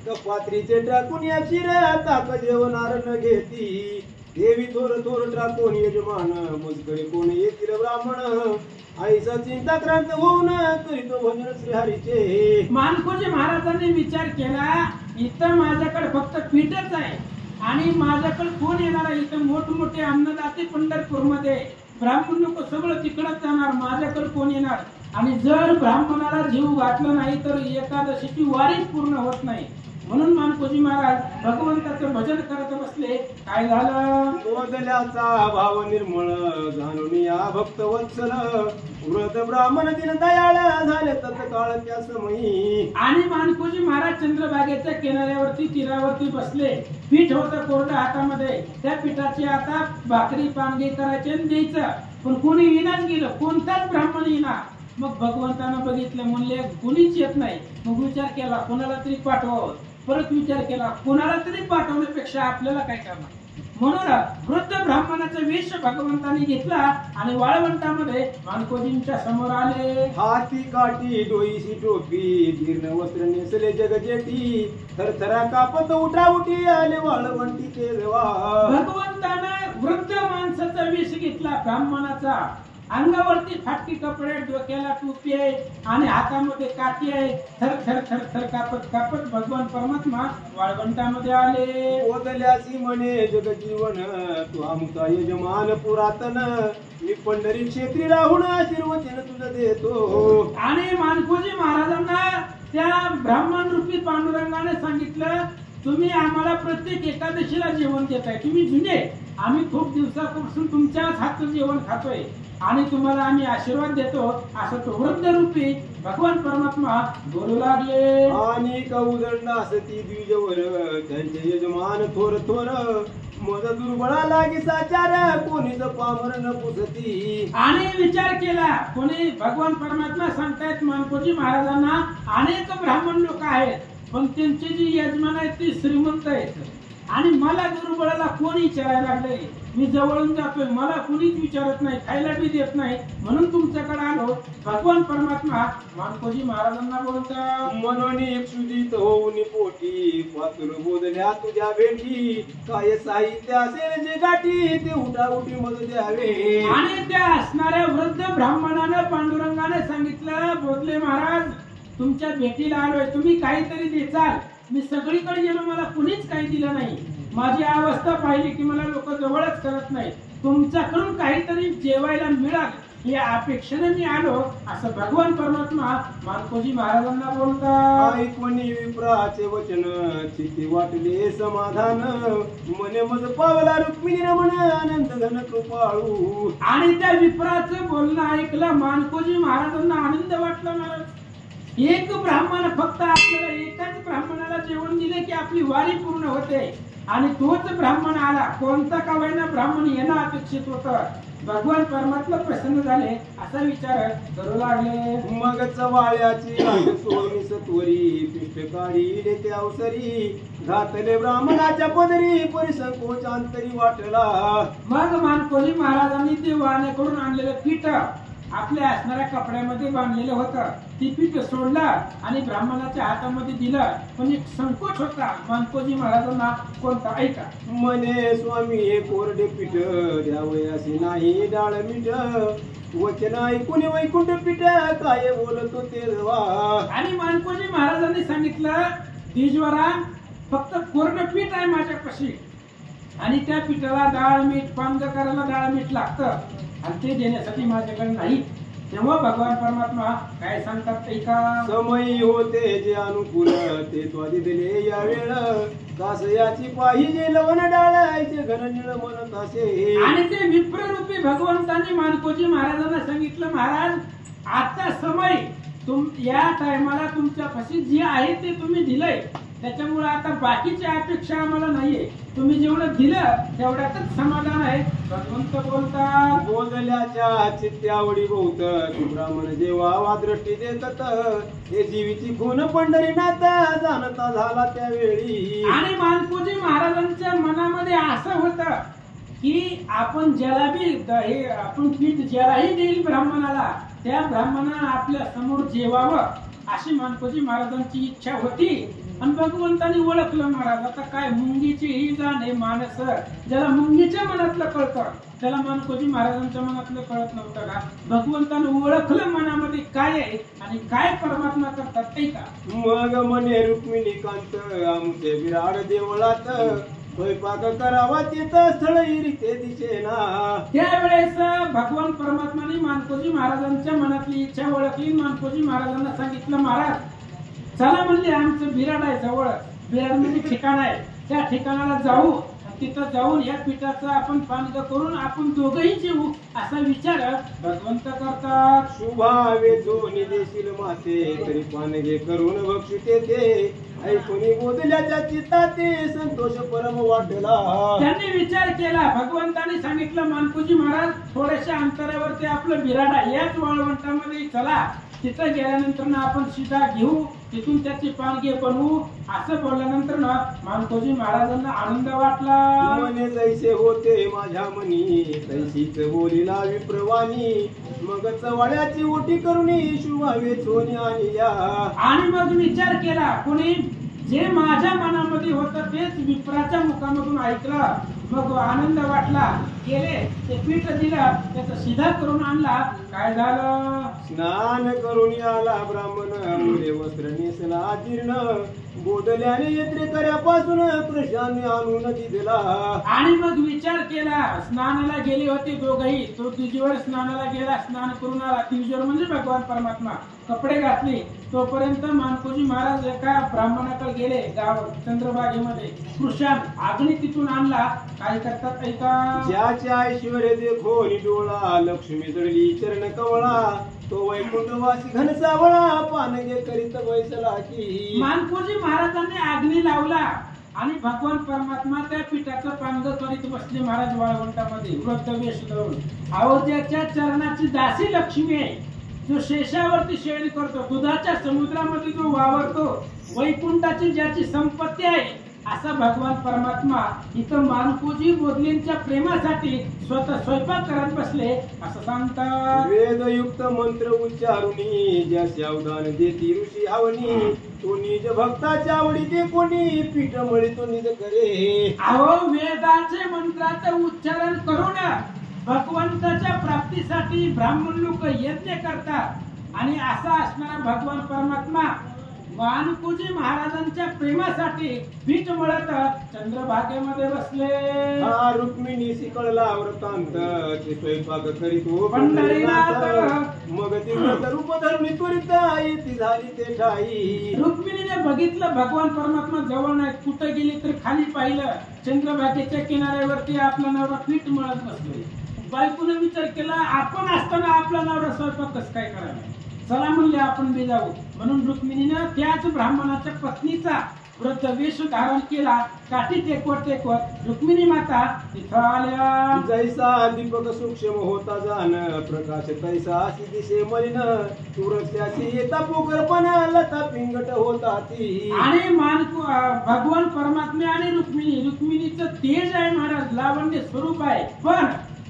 कपात्रीचे टाकून या शिर ताक जेवणार न घेती. देवी थोर थोर टाकून यजमान, मुजकडे कोण येतील ब्राह्मण, आईचा चिंताक्रांत होऊन करीतो भजन श्रीहरीचे. मानकोजी महाराजांनी विचार केला, इथं माझ्याकडे फक्त पीठच आहे आणि माझ्याकडे कोण येणार आहे? इथं मोठमोठे अन्नदाते पंढरपूरमध्ये, ब्राह्मण लोक सगळं तिकडच जाणार, माझ्याकडे कोण येणार? आणि जर ब्राह्मणाला जीव घातला नाही तर एकादशीची वारीच पूर्ण होत नाही. म्हणून मानकोजी महाराज भगवंताचं भजन करत बसले. काय झालं? मोदल्याचा भाव निर्मळ जाणून या भक्त वत्सल, व्रत ब्राह्मण दिन दयाळ झाले तत्काळ त्या समयी. आणि मानकोजी महाराज चंद्रभागेच्या किनाऱ्यावरती तीरावरती बसले. पीठ होतं कोरडं हातामध्ये. त्या पिठाची आता भाकरी पानगी करायचे आणि द्यायचं, पण कोणी येणार गेलं, कोणताच ब्राह्मण येणार. मग भगवंतानं बघितलं, म्हणले कोणीच येत नाही. मग विचार केला कोणाला तरी पाठवावं. परत विचार केला कोणाला तरी पाठवण्यापेक्षा आपल्याला काय करणार. म्हणून वृद्ध ब्राह्मणाचा वेश भगवंताने घेतला आणि वाळवंटामध्ये मानकोजींच्या समोर आले. हाती काठी डोईशी टोपी, जीर्ण वस्त्र नेसले जगजेटी, थरथरा कापत उठा उठी आले वाळवंटी तेजवा. भगवंतानं वृद्ध माणसाचा वेश घेतला ब्राह्मणाचा. अंगावरती फाटकी कपडे, डोक्याला टोपी आहे आणि हातामध्ये काठी आहे. थर थर थर थर कापत कापत भगवान परमात्मा वाळवंटामध्ये आले. ओदल्यासी म्हणे जगजीवन, तू आमचा यजमान पुरातन, मी पंढरी क्षेत्री राहून आशीर्वचन तुझं देतो. आणि मानकोजी महाराजांना त्या ब्राह्मण रूपी पांडुरंगाने सांगितलं, तुम्ही आम्हाला प्रत्येक एकादशीला जेवण देताय, तुम्ही जुने, आम्ही खूप दिवसापासून तुमच्याच हातचं जेवण खातोय आणि तुम्हाला आम्ही आशीर्वाद देतो असं तो वृद्ध रूपी भगवान परमात्मा बोलू लागले. आणि कौदंड असती द्विजवर, त्यांचे यजमान थोर थोर, मज दुर्बळा लागी साचार कोणीच पामर न पुसती. आणि विचार केला कोणी भगवान परमात्मा सांगतायत मानकोजी महाराजांना अनेक ब्राह्मण लोक आहेत पण त्यांची जी यजमान आहेत ती श्रीमंत आहेत आणि मला दुर्बळाला कोण विचारायला लागले. मी जवळून जातोय मला कुणीच विचारत नाही खायला बी देत नाही म्हणून तुमच्याकडे आलो. भगवान परमात्मा मानकोजी महाराजांना बोलतात म्हणून सुदित होऊन पोटी पातुर बोधल्या तुझ्या भेटी काय साहित्य असेल जे गाठी ते उठाउठी मज द्यावे. आणि त्या असणाऱ्या वृद्ध ब्राह्मणाने पांडुरंगाने सांगितलं बोधले महाराज तुमच्या भेटीला आलोय तुम्ही काहीतरी देचाल. मी सगळीकडे गेलो मला कुणीच काही दिलं नाही. माझी अवस्था पाहिली की मला लोक जवळच करत नाही. तुमच्याकडून काहीतरी जेवायला मिळाल या अपेक्षेने मी आलो असं भगवान परमात्मा मानकोजी महाराजांना बोलतात. ऐकवणी विप्राचे वचन चित्ती वाटले समाधान मने मज पावला रुक्मिणी रमण आनंद घन कृपाळू. आणि त्या विप्राचं बोलणं ऐकलं मानकोजी महाराजांना आनंद वाटला. महाराज एक ब्राह्मण फक्त आपल्याला एकाच ब्राह्मणाला जेवण दिले की आपली वारी पूर्ण होते आणि तोच ब्राह्मण आला कोणता का होईना ब्राह्मण येणं अपेक्षित होतं. भगवान परमात्मा प्रसन्न झाले असा विचार करू लागले. मग चवाळ्याची सोनी सत्वरी पिष्ट काढी ते अवसरी घातले ब्राह्मणाच्या पदरी परिसंकोच अंतरी वाटला. मग मानकोजी महाराजांनी ते वाण्याकडून आणलेलं पीठ आपल्या असणाऱ्या कपड्यामध्ये बांधलेलं होतं ती पीठ सोडलं आणि ब्राह्मणाच्या हातामध्ये दिलं. पण एक संकोच होता मानकोजी महाराजांना कोणता ऐका. म्हणे स्वामी हे कोरडे पीठ द्यावय असे नाही डाळ मीठ वचन ऐकून वैकुंठ पीठ काय बोलतो ते देवा. आणि मानकोजी महाराजांनी सांगितलं द्विजवरा फक्त कोरडं पीठ आहे माझ्यापाशी आणि त्या पिठाला डाळ मीठ पांग करायला डाळ मीठ लागतं आणि ते देण्यासाठी माझ्याकडे नाही. तेव्हा भगवान परमात्मा काय सांगतात ऐका. समयी होते जे अनुकूल ते स्वादी दिले या वेळ कास याची पाहिजे लवण डाळायचे घन निळ म्हणत असे. आणि ते विप्ररूपी भगवंतांनी मानकोजी महाराजांना सांगितलं महाराज आता समय या टायमाला तुमच्यापाशी जे आहे ते तुम्ही दिलंय त्याच्यामुळे आता बाकीची अपेक्षा आम्हाला नाहीये. तुम्ही जेवढं दिलं तेवढ्यातच समाधान आहे. भगवंत बोलतात बोधल्याच्या चित्त्यावडी बहुत ब्राह्मण जेव्हा वा दृष्टी देतात हे जीवीची खून पंढरीनाथ जाणता झाला त्यावेळी. आणि मानकोजी महाराजांच्या मनामध्ये असं होतं की आपण ज्याला बी आपण पीठ ज्यालाही देईल ब्राह्मणाला त्या ब्राह्मणाला आपल्या समोर जेवावं अशी मानकोजी महाराजांची इच्छा होती. आणि भगवंतांनी ओळखलं महाराज आता काय मुंगीची ही जाणे मानस ज्याला मुंगीच्या मनातलं कळतं त्याला मानकोजी महाराजांच्या मनातलं कळत नव्हतं का. भगवंतानं ओळखलं मनामध्ये काय आहे आणि काय परमात्मा करतात ते का. मग म्हणे रुक्मिणी कांत आमचे विराड देवळात स्वयंपाक करावा तिथं स्थळ इरिते दिसेना. त्यावेळेस भगवान परमात्माने मानकोजी महाराजांच्या मनातली इच्छा ओळखली. मानकोजी महाराजांना सांगितलं महाराज चला म्हणले आमचं बिराड आहे जवळ बिराड म्हणजे ठिकाण आहे त्या ठिकाणाला जाऊ तिथं जाऊन या पिठाचं आपण पानग करून आपण दोघंही जेवू असा विचार भगवंत करतात. शुभावे जो निदेशील माते तरी पानगे करून बक्षिते ते ऐकून बोधल्याच्या चित्तात ते संतोष परम वाटला. त्यांनी विचार केला भगवंताने सांगितलं मानकोजी महाराज थोड्याशा अंतरावरती आपलं बिराड आहे याच वाळवंटामध्ये चला तिथं गेल्यानंतर आपण सीधा घेऊ तिथून त्याची पानगे बनवू असं बोलल्यानंतर मानकोजी महाराजांना आनंद वाटला. मने जैसे होते माझ्या मनी तैसीच बोलिला विप्रवाणी मग चवाळ्याची ओटी करून शुभावे सोनी आणल्या. आणि मग विचार केला कोणी जे माझ्या मनामध्ये होतं तेच विप्राच्या मुखामधून ऐकलं मग आनंद वाटला. गेले ते पीठ दिलं त्याचा सीधा करून आणला. काय झालं स्नान करून आला ब्राह्मण मुले वस्त्र नेसला जीर्ण बोधल्याने येत्रेकऱ्यापासून कृष्णाने आणून दिला. आणि मग विचार केला स्नानाला गेले होते दोघही तो तिजीवर स्नानाला गेला स्नान करून आला. तिजीवर म्हणजे भगवान परमात्मा कपडे घातले तोपर्यंत मानकोजी महाराज एका ब्राह्मणाकडे गेले गाव चंद्रभागेमध्ये कृष्ण अग्नी तिथून आणला. काय करतात ऐका. ज्याचे ऐश्वर्य देखो डोळा लक्ष्मी जडली चरण कवळा तो वैकुंठवासी घन सावळा पानगे करीत बैसला की. मानकोजी महाराजांनी अग्नी लावला आणि भगवान परमात्मा त्या पिठाचं पांग करीत बसले महाराज वाळवंटामध्ये वृद्ध वेश धरून. अहो ज्याच्या चरणाची दासी लक्ष्मी आहे, जो शेषावरती शयन करतो, दुधाच्या समुद्रामध्ये जो वावरतो, वैकुंठाची ज्याची संपत्ती आहे, असा भगवान परमात्मा इथं मानकोजी बोधलेंच्या प्रेमासाठी स्वतः स्वयंपाक करत बसले असं सांगतात. वेदयुक्त मंत्र उच्चारुनी ज्या सावधान देती ऋषी आवनी, तो निज भक्ताच्या आवडीचे कोणी पीठ मळी तो निज करे. अहो वेदाचे मंत्राचं उच्चारण करून भगवंताच्या प्राप्तीसाठी ब्राह्मण लोक यज्ञ करतात आणि असा असणारा भगवान परमात्मा मानकोजी महाराजांच्या प्रेमासाठी पीठ मळत चंद्रभागेमध्ये बसले. हा रुक्मिणी शिकळला व्रतांत ते स्वयंपाक करीतो पंढरीनाथ. मग ती व्रत रूप धरून त्वरित येती झाली ते ठाई. रुक्मिणीने बघितलं भगवान परमात्मा जवळ नाही, कुठं गेली तर खाली पाहिलं, चंद्रभागेच्या किनाऱ्यावरती आपला नवरा पीठ मळत बसले. बायकोने विचार केला, आपण असताना आपला नवरा स्वयंपाक कसं काय करायला, चला म्हणले आपण बी जाऊ. म्हणून रुक्मिणीनं त्याच ब्राह्मणाच्या पत्नीचा व्रत वेश धारण केला. काठी टेकवत टेकवत रुक्मिणी माता तिथं आल्या. जैसा दीपक सूक्ष्म होता जाण, प्रकाश तैसा अशी दिसे मलिन, तुरस्याची येता पोकरपणा लता पिंगट होता ती. आणि भगवान परमात्मा आणि रुक्मिणीचं तेज आहे महाराज, लावण्य स्वरूप आहे. पण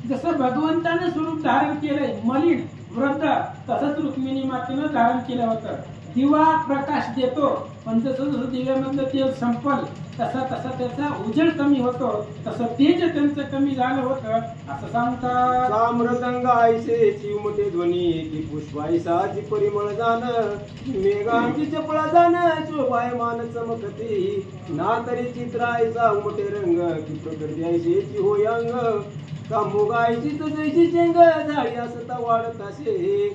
जसं भगवंतानं स्वरूप धारण केलंय मलिन वृद्ध, तसंच रुक्मिणी मातेनं धारण केलं होतं. दिवा प्रकाश देतो, पण जसं जसं दिव्यामधलं तेल संपल तसा तसा त्याचा उजेड कमी होतो, तसं तेज त्यांचं कमी झालं होतं असं सांगतात. साम्रदंग आयसे चिवमटे ध्वनी, की पुष्पायसाची परिमळ जाण, मेघांची चपळा जाण शोभायमान चमकती, ना तरी चित्रायचा उमटे रंग, की प्रकृती आयसेची होय अंग, का मुगायची तुझ्याची चेंग झाडी असता वाढत असे,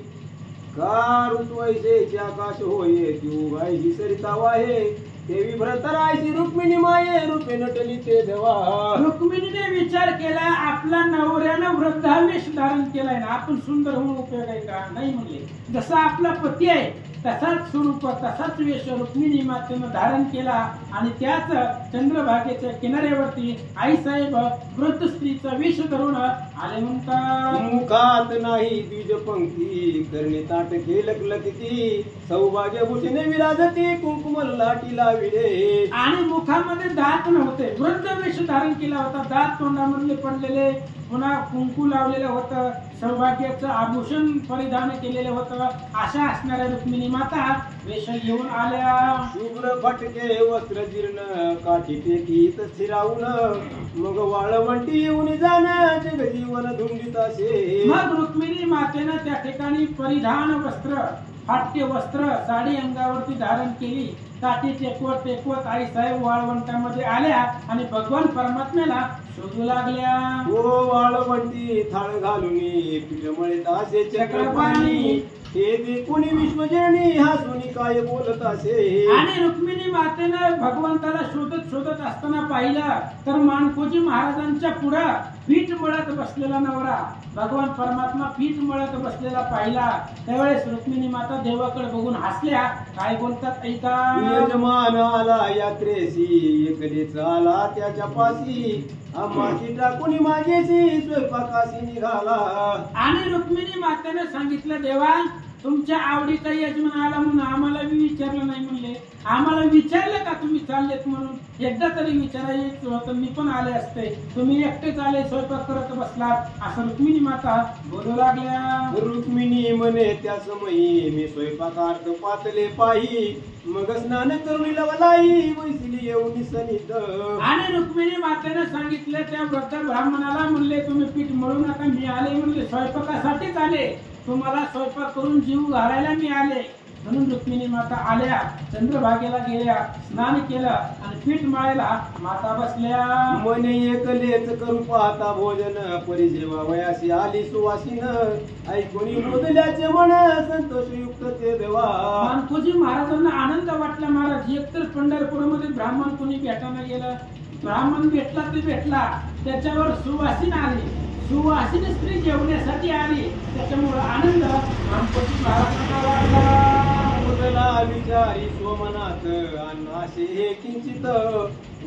का ऋतुवैसेची आकाश होय ती उगायची सरिता वाहे, देवी भ्रतरायची रुक्मिणी माये रूपे नटली ते देवा. रुक्मिणीने विचार केला, आपला नवऱ्यानं वृद्धावेश धारण केलाय ना, आपण सुंदर होऊन उपयोग आहे का? नाही म्हणले. जसा आपला पती आहे तसाच स्वरूप तसाच वेश रुक्मिणी मातेनं धारण केला आणि त्याच चंद्रभागेच्या किनाऱ्यावरती आईसाहेब वृद्ध स्त्रीचा वेश धरून आले. म्हणतात मुखात नाही द्विज पंक्ती, करणे ताट केलक लकिती, सौभाग्य भूषणे विराजती, कुंकुम लाटी लाविले. आणि मुखामध्ये दात नव्हते, वृद्ध वेश धारण केला होता, दात तोंडामधले पडलेले, पुन्हा कुंकू लावलेलं होतं, सौभाग्याचं आभूषण परिधान केलेलं होतं. अशा असणाऱ्या रुक्मिणी माता वेश घेऊन आल्या. शुभ्र फटके वस्त्र जीर्ण, काठी टेकीत स्थिरावून, मग वाळवंटी येऊन जाण जगजीवन धुंडीत असे. मग रुक्मिणी मातेनं त्या ठिकाणी परिधान वस्त्र, फाट्य वस्त्र, साडी अंगावरती धारण केली. काठी टेकवत टेकवत आई साहेब वाळवंटामध्ये आल्या आणि भगवान परमात्म्याला शोधू लागल्या. ओ वाळवंटी थाळ घालून पीठमळीत असे चक्रपाणी, हे देखुनी विश्वजनी हसूनी काय बोलत असे. आणि रुक्मिणी मातेनं भगवंताला शोधत शोधत असताना पाहिलं तर मानकोजी महाराजांच्या पुढं पीठ मळत बसलेला नवरा भगवान परमात्मा पीठ मळत बसलेला पाहिला. त्यावेळेस रुक्मिणी माता देवाकडे बघून हसल्या. काय बोलतात ऐका. यजमान आला यात्रेसी, एकलेच आला त्याच्या पाशी, आम्हाची टाकुनी माझेसी स्वयंपाकाशी निघाला. आणि रुक्मिणी मातेने सांगितलं, देवा तुमच्या आवडीचा यजमान आला म्हणून आम्हाला बी विचारलं नाही म्हणले. आम्हाला विचारलं का तुम्ही चाललेत म्हणून? एकदा तरी विचारायचं होतं, मी पण आले असते. तुम्ही एकटेच आले, स्वयंपाक करत बसलात असं रुक्मिणी माता बोलू लागल्या. रुक्मिणी म्हणे त्या समयी मी स्वयंपाकार्थ पातले पाही, मग स्नान करून लवलाई वैसिली येऊन सनिध. आणि रुक्मिणी मातेने सांगितलं त्या वृद्ध ब्राह्मणाला, म्हणले तुम्ही पीठ मळू नका, मी आले म्हणले स्वयंपाकासाठीच आले, तुम्हाला स्वयंपाक करून जीव घालायला मी आले. म्हणून रुक्मिणी माता आल्या, चंद्रभागेला गेल्या, स्नान केलं आणि पीठ मळायला माता बसल्या. मने एकलेच करू पाहता भोजन, परी जेव्हा वयाशी आली सुवासीन, ऐकून बोधल्याचे मन संतोषयुक्त ते देवा. मानकोजी महाराजांना आनंद वाटला. महाराज एकतर पंढरपूरमध्ये ब्राह्मण कोणी भेटायला गेलं, ब्राह्मण भेटला ते भेटला, त्याच्यावर सुवासीन आली, सुवासीन स्त्री जेवण्यासाठी आली, त्याच्यामुळे आनंद मानकोजी महाराजांना वाटला. विचारी स्वमनात अन्नाशे हे किंचित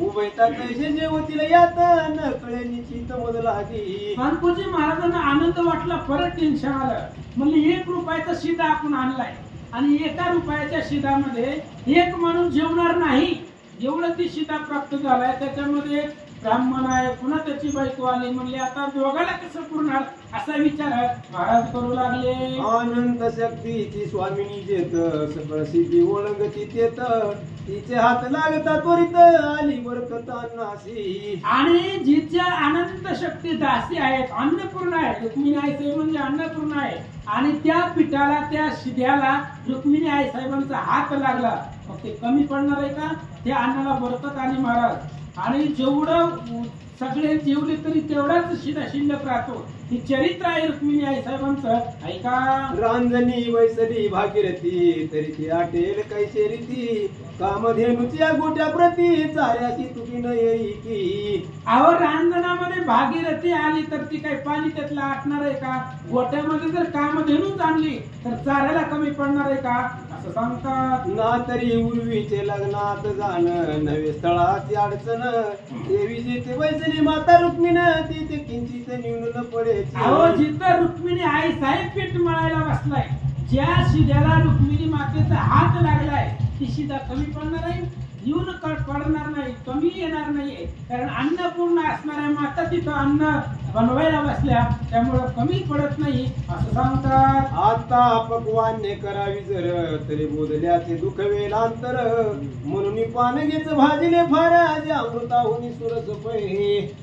उभयता कैसे जेवतील यात नकळे निश्चित मज लागी. मानकोजी महाराजांना आनंद वाटला, परत टेन्शन आलं. म्हणले 1 रुपयाचा शिदा आपण आणलाय आणि 1 रुपयाच्या शिदामध्ये एक माणूस जेवणार नाही, एवढं ती शिदा प्राप्त झालाय. त्याच्यामध्ये ब्राह्मण आहे, पुन्हा त्याची बायको आली. म्हणले आता दोघाला कसं पुरणार असा विचार महाराज करू लागले. अनंत शक्तीची स्वामिनी जेत सकळ सिद्धी ओळंगती तेत तिचे हात लागता त्वरित आली बरकत अन्नासी. आणि जिच्या अनंत शक्ती दासी आहेत, अन्नपूर्ण आहे. रुक्मिणी आई साहेब म्हणजे अन्नपूर्ण आहे. आणि त्या पिठाला, त्या शिद्याला रुक्मिणी आई साहेबांचा हात लागला. मग ते कमी पडणार आहे का? त्या अन्नाला बरकत आली महाराज. आणि जेवढं सगळे जेवले तरी तेवढाच शिदा शिल्लक राहतो. ही चरित्र आहे रुक्मिणी आई साहेबांचं. ऐका. रांजणी वैसली भागीरथी तरी ती आटेल कैसे रीती कामधेनुच्या गोट्या प्रती चाऱ्याची तुकी न येई की. अहो, रांजणामध्ये भागीरथी आली तर ती काही पाणी त्यातलं आटणार आहे का? गोट्यामध्ये जर कामधेनूच आणली तर चाऱ्याला कमी पडणार आहे का असं सांगतात. ना तरी उर्वीचे लग्नात जाणं नवे स्थळाची अडचण देवीची ते वैसली माता रुक्मिण ती किंचित न्यून न पडे. अहो, जिथं रुक्मिणी आई साहेब पीठ मळायला बसलाय, ज्या शिद्याला रुक्मिणी मातेचा हात लागलाय ती शिदा कमी पडणार आहे, येऊन पडणार नाही, कमी येणार नाहीये. कारण अन्नपूर्ण असणाऱ्या माता तिथं अन्न बनवायला बसल्या, त्यामुळं कमी पडत नाही असं सांगतात. आता पक्वान्य करावी जर तरी बोधल्याचे दुःख वेलांतर म्हणून पानगेच भाजले फार अमृताहुनी सुरस पै.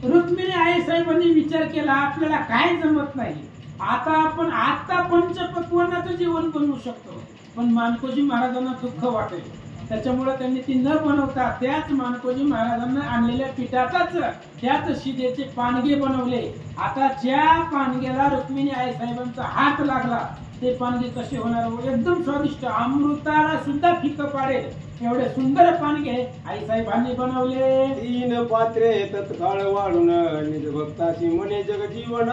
रुक्मिणी आई साहेबांनी विचार केला, आपल्याला काय जमत नाही. आता पंचपक्वान्नाचं जेवण बनवू शकतो, पण मानकोजी महाराजांना दुःख वाटेल. त्याच्यामुळे त्यांनी ती न बनवता त्याच मानकोजी महाराजांना आणलेल्या पिठाचाच त्याच शिदेचे पानगे बनवले. आता ज्या पानग्याला रुक्मिणी आई साहेबांचा हात लागला ते पानगे कसे होणार? एकदम स्वादिष्ट, अमृताला सुद्धा फिकं पाडेल एवढे सुंदर पानगे आई साहेबांनी बनवले. 3 पात्रे तत्काळ वाढून निज भक्ताची म्हणे जग जीवन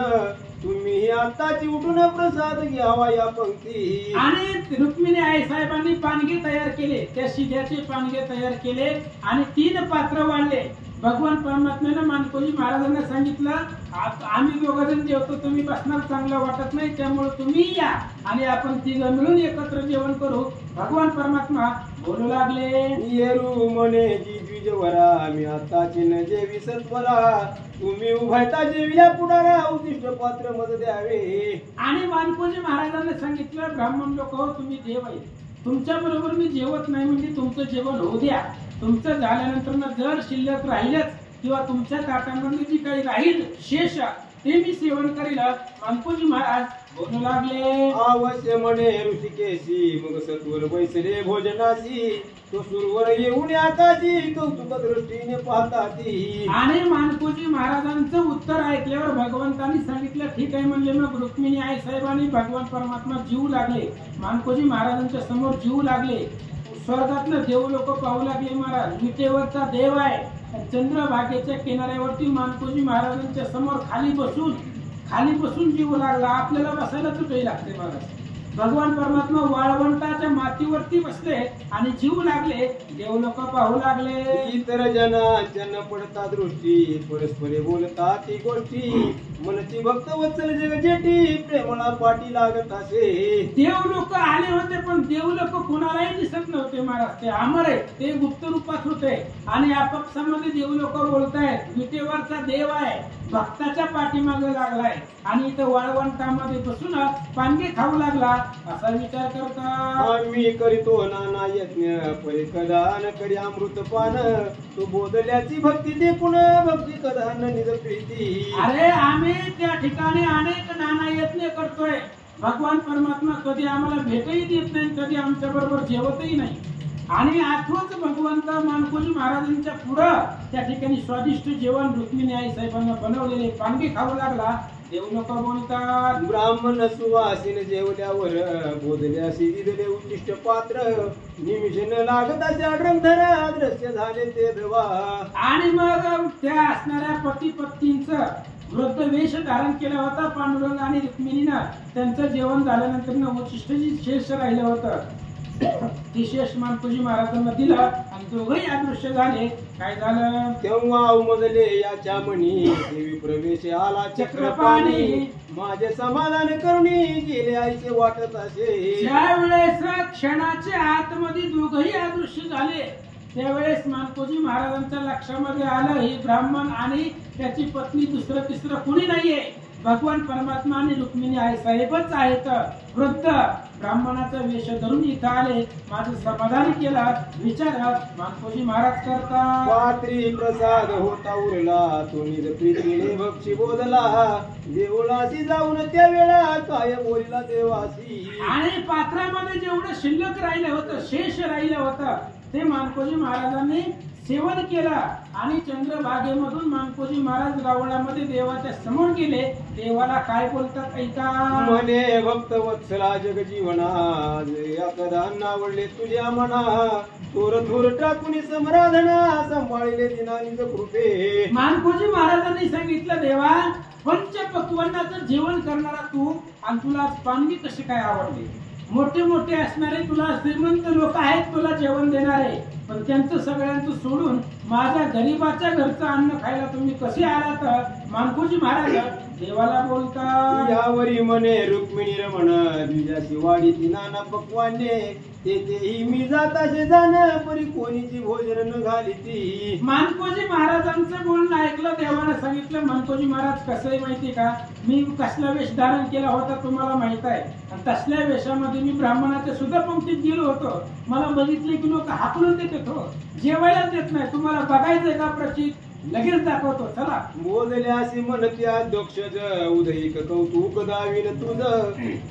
तुम्ही आताची उठून प्रसाद घ्यावा या पंक्ती. आणि रुक्मिणी आई साहेबांनी पानगे तयार केले, त्या शिद्याचे पानगे तयार केले आणि 3 पात्र वाढले. भगवान परमात्म्याने मानकोजी महाराजांना सांगितलं, आम्ही 2 जण जेवतो, तुम्ही बसणार चांगलं वाटत नाही, त्यामुळे तुम्ही या आणि आपण 3 मिळून एकत्र जेवण करू. भगवान परमात्मा बोलू लागले. येरू म्हणे जी द्विजवरा मी आताची न जेवी सत्वरा तुम्ही उभयता जेविल्या पुढारा उदिष्ट पात्र मज द्यावे. आणि मानकोजी महाराजांना सांगितलं, ब्राह्मण लोक हो, तुम्ही देव आहे, तुमच्या बरोबर मी जेवत नाही म्हणजे तुमचं जेवण होऊ द्या. तुमचं झाल्यानंतर जर शिल्लक राहिलच किंवा तुमच्या ताटामध्ये जी काही राहील शेष ते मी सेवन करेल. मानकोजी महाराज बोलू लागले. अवश्य म्हणे ऋषिकेशी मग सत्वर बैसले भोजनाशी तो सुरवर येऊन आताची कौतुक दृष्टीने पाहताती. आणि मानकोजी महाराजांचं उत्तर ऐकल्यावर भगवंतांनी सांगितलं, ठीक आहे. म्हणले मग रुक्मिणी आई साहेबांनी भगवान परमात्मा जीव लागले, मानकोजी महाराजांच्या समोर जीव लागले. स्वर्गातलं देव लोक पाहू लागले. महाराज विटेवरचा देव आहे. चंद्रभागेच्या किनाऱ्यावरती मानकोजी महाराजांच्या समोर खाली बसून जीव लागला. आपल्याला बसायला तुटही लागते महाराज. भगवान परमात्मा वाळवंटाच्या मातीवरती बसले आणि जीव लागले. देव लोक पाहू लागले. इतर जनांच्या न पडता दृष्टी परस्परे बोलतात ती गोष्टी मनची भक्त वत्सल जग जेठी प्रेमळा पाठी लागत असे. देव लोक आले होते पण देव लोक कोणालाही दिसत नव्हते महाराज. ते अमर आहे, ते गुप्त रूपात होते आणि आपापसामध्ये देव लोक बोलतायत. विटेवरचा देव आहे, भक्ताच्या पाठीमागे लागलाय आणि इथं वाळवंटामध्ये बसून पानगे खाऊ लागला असा विचार करता. आम्ही करीतो नाना यज्ञ परी कदान करी अमृत पान तो बोधल्याची भक्ती देखून भक्ती कदान निज प्रीती. अरे आम्ही त्या ठिकाणी अनेक नाना यज्ञ करतोय. भगवान परमात्मा कधी आम्हाला भेटही देत नाही, कधी आमच्या बरोबर जेवतही नाही. आणि आठवच भगवंत मानकोजी महाराजांच्या पुढं त्या ठिकाणी स्वादिष्ट जेवण रुक्मिणी आई साहेबांना बनवलेले पानगे खाऊ लागला. देव लोक बोलतात. ब्राह्मण सुवासीन जेवल्यावर बोधल्याशी दिलेले उच्चिष्ट पात्र निमिषन लागताच्या ड्रंथरा दृश्य झाले ते धवा. आणि मग त्या असणाऱ्या पती पत्नींचं वृद्ध वेश धारण केला होता पांडुरंग आणि रुक्मिणीनं. त्यांचं जेवण झाल्यानंतर उच्चिष्ट शेष राहिलं होतं ती शेष मानकोजी महाराजांना दिलं आणि दोघंही अदृश्य झाले. काय झालं? तेव्हा उमजले याच्या मनी देवी प्रवेश आला चक्रपाणी माझे समाधान करुणी गेले आईचे वाटत असे. ज्या वेळेस क्षणाच्या आतमध्ये दोघंही अदृश्य झाले त्यावेळेस मानकोजी महाराजांच्या लक्षामध्ये आलं ही ब्राह्मण आणि त्याची पत्नी दुसरं तिसरं कुणी नाहीये, भगवान परमात्मा आणि रुक्मिणी आई साहेबच आहेत. वृद्ध ब्राह्मणाचा वेश धरून इथं आले, माझं समाधान केला. विचार मानकोजी महाराज करतात. पात्री प्रसाद होता उरला तो निज प्रीतीने भक्षी बोधला देवळाशी जाऊन त्या वेळा काय बोलला देवासी. आणि पात्रामध्ये जेवढं शिल्लक राहिलं होतं शेष राहिलं होतं ते मानकोजी महाराजांनी सेवन केलं आणि चंद्रभागेमधून मानकोजी महाराज रावणामध्ये देवाच्या समोर गेले. देवाला काय बोलतात ऐका. म्हणे भक्त वत्सला जग जीवना या कदान आवडले तुझ्या मना थोर थोर टाकून समराधना सांभाळले दिनानिज कृपे. मानकोजी महाराजांनी सांगितलं देवा पंचपक्वान्नाचं जेवण करणारा तू आणि तुला पानगी कशी काय आवडली. मोठे मोठे असणारे तुला श्रीमंत लोक आहेत तुला जेवण देणारे, पण त्यांचं सगळ्यांचं सोडून माझ्या गरीबाच्या घरचं अन्न खायला तुम्ही कसे आलात. मानकोजी महाराज देवाला बोलता. यावरी म्हणे रुक्मिणी रमण तुझ्याशी वाडीची नाना पक्वाने तेथेही मी जाताशे जाण परी कोणीची भोजन न घाली ती. मानकोजी महाराजांचं बोलणं ऐकलं. देवाने सांगितलं मानकोजी महाराज कसं आहे माहिती का, मी कसला वेश धारण केला होता तुम्हाला माहित आहे आणि तसल्या वेशामध्ये मी ब्राह्मणाच्या सुद्धा पंक्तीत गेलो होतो. मला बघितले की लोक हाकलून देत होतो, जेवायला देत नाही. तुम्हाला बघायचंय का प्रचित, लगेच दाखवतो चला. बोलले असे म्हणते अध्यक्षज उदयिक कौतुक दावीन तुझ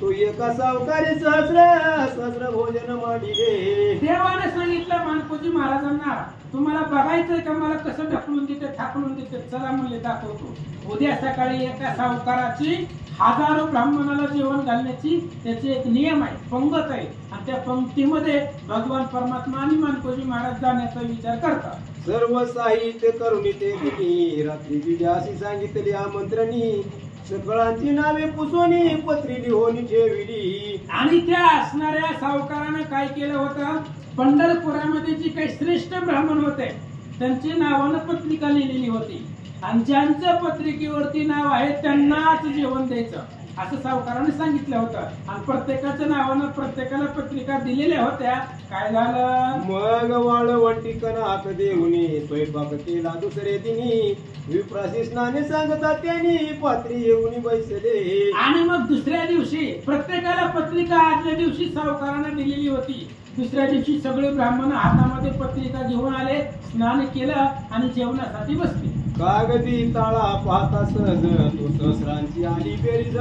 तू एका सावकारी सहस्र भोजन मांडी रे. देवाने सांगितलं मानकोजी महाराजांना तुम्हाला बघायचंय का मला कसं ढकलून देते ठाकलून देते, चला म्हणले दाखवतो. उद्या सकाळी एका सावकाराची हजारो ब्राह्मणाला जेवण घालण्याची त्याचे एक नियम आहे, पंगत आहे आणि त्या पंक्तीमध्ये भगवान परमात्मा आणि मानकोजी महाराज जाण्याचा विचार करतात. सर्व साहित्य करुणी ते दिनी रात्री तुझ्याशी सांगितली आमंत्रणी सकळांची नावे पुसोनी पत्री लिहून ठेविली. आणि त्या असणाऱ्या सावकारानं काय केलं होतं, पंढरपुरामध्ये जी काही श्रेष्ठ ब्राह्मण होते त्यांची नावानं पत्रिका लिहिलेली होती आणि ज्यांच्या पत्रिकेवरती नाव आहे त्यांनाच जेवण द्यायचं असं सावकाराने सांगितलं होतं आणि प्रत्येकाच्या नावानं प्रत्येकाला पत्रिका दिलेल्या होत्या. काय झालं मग वाळवंटी कणात देऊनी स्वयंपाक केला दुसरे दिनी विप्राशी स्नाने सांगता त्यांनी पात्री येऊन बैसले. आणि मग दुसऱ्या दिवशी प्रत्येकाला पत्रिका आदल्या दिवशी सावकाराने दिलेली होती. दुसऱ्या दिवशी सगळे ब्राह्मण हातामध्ये पत्रिका घेऊन आले, स्नान केलं आणि जेवणासाठी बसले. कागदी ताळा पाहता सहज तो सहस्रांची आली बेरीज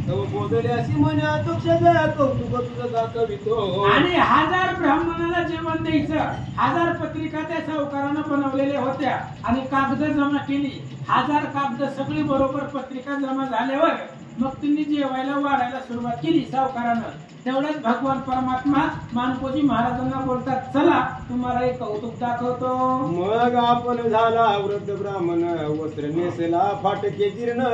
तव बोलले अशी म्हणे अध्यक्षज कौतुक तुझं दाखवितो. आणि 1000 ब्राह्मणाला जेवण द्यायचं, 1000 पत्रिका त्या सावकारानं बनवलेल्या होत्या आणि कागद जमा केली. 1000 कागद सगळी बरोबर पत्रिका जमा झाल्यावर मग त्यांनी जेवायला वाढायला सुरुवात केली सावकारानं. तेवढ्याच भगवान परमात्मा मानकोजी महाराजांना बोलतात चला तुम्हाला एक कौतुक दाखवतो. मग आपण झाला वृद्ध ब्राह्मण वस्त्र नेसला फाटके जीर्ण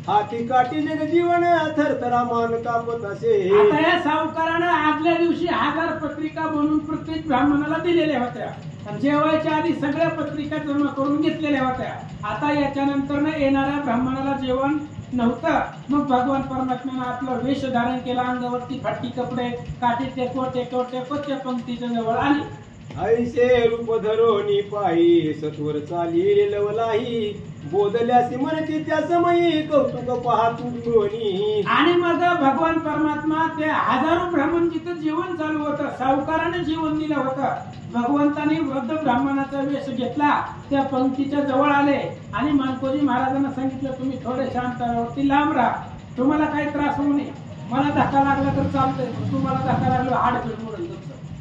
हाती काठी जग जीवन थरथरा मान कापत असे. आता या सावकारानं आदल्या दिवशी 1000 पत्रिका बनवून प्रत्येक ब्राह्मणाला दिलेल्या होत्या आणि जेवायच्या आधी सगळ्या पत्रिका जमा करून घेतलेल्या होत्या. आता याच्यानंतर येणाऱ्या ब्राह्मणाला जेवण नव्हतं. मग भगवान परमात्म्यानं आपलं वेश धारण केला, अंगावरती फाटकी कपडे काठी टेकवत त्या पंक्तीच्या जवळ आली. ऐसे रूप धरोनी पायी सत्वर चाली लवलाही बोधल्यासी म्हणती त्या समयी कौतुक पाहतू दोन्ही. आणि मग भगवान परमात्मा त्या हजारो ब्राह्मण जिथं जेवण चालू होतं सावकाराने जेवण दिलं होतं. भगवंताने वृद्ध ब्राह्मणाचा वेश घेतला, त्या पंक्तीच्या जवळ आले आणि मानकोजी महाराजांना सांगितलं तुम्ही थोडे शांतावरती लांब राहा, तुम्हाला काही त्रास होऊ नये. मला धक्का लागला तर चालतंय, तुम्हाला धक्का लागला हाड मोडून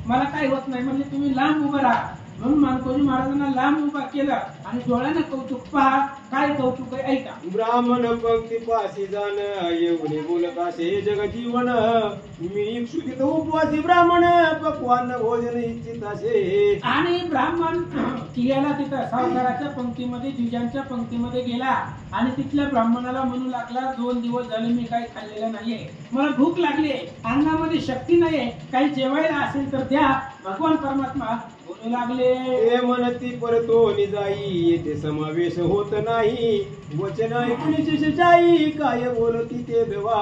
मला काही होत नाही म्हणजे तुम्ही लांब उभं राहा. म्हणून मानकोजी महाराजांना लांब उभा केला आणि डोळ्यानं कौतुक पहा, काय कौतुक आहे ऐका. ब्राह्मण पंक्ती पाशी जाण येऊन बोलत असे जग जीवन मी इच्छुकित उपवासी ब्राह्मण पक्वान भोजन इच्छित असे. आणि ब्राह्मण गेला तिथं सावकाराच्या पंक्तीमध्ये, द्विजांच्या पंक्तीमध्ये गेला आणि तिथल्या ब्राह्मणाला म्हणू लागला, 2 दिवस झाले मी काही खाल्लेलं नाहीये, मला भूक लागली, अंगामध्ये शक्ती नाहीये, काही जेवायला असेल तर द्या. भगवान परमात्मा बोलू लागले, हे म्हणती परतो निजाई येथे समावेश होत नाही, वचन ऐकून शिष्याई काय बोलती ते देवा.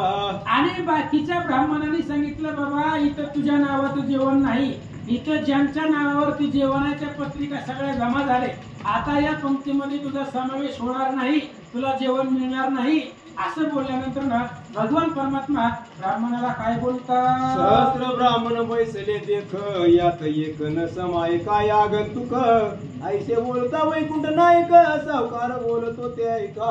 आणि बाकीच्या ब्राह्मणांनी सांगितलं, बाबा इथं तुझ्या नावाचं जेवण नाही, इथं ज्यांच्या नावावरती जेवणाच्या पत्रिका सगळ्या जमा झाले, आता या पंक्तीमध्ये तुझा समावेश होणार नाही, तुला जेवण मिळणार नाही. असं बोलल्यानंतर ना भगवान परमात्मा ब्राह्मणाला काय बोलतात, सहस्र ब्राह्मण बैसले देख यात एक न समाय काय आगंतुक, ऐसे बोलता वैकुंठ नायक सावकार बोलतो ते ऐका.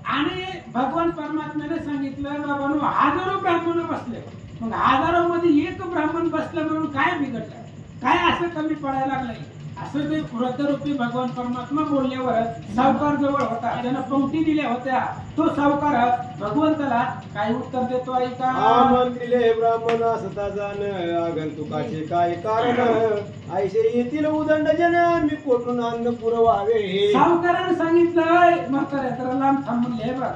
आणि भगवान परमात्म्याने सांगितलं, बाबांनो हजारो ब्राह्मण बसले, मग हजारो मध्ये एक ब्राह्मण बसलं म्हणून काय बिघडलं, काय असं कमी पडायला लागलंय, असं ते वृद्धरूपी भगवान परमात्मा बोलल्यावर सावकार जवळ होता, त्यानं पंक्ती दिल्या होत्या. तो सावकार भगवंताला काय उत्तर देतो ऐका. आमंत्रिले ब्राह्मण असता जाण आगंतुकाचे काय कारण, ऐसे येतील उदंड जन मी कोठून अन्न पुरवावे. सावकाराने सांगितलं, म्हाताऱ्या तर लांब थांबून लिहे बघ,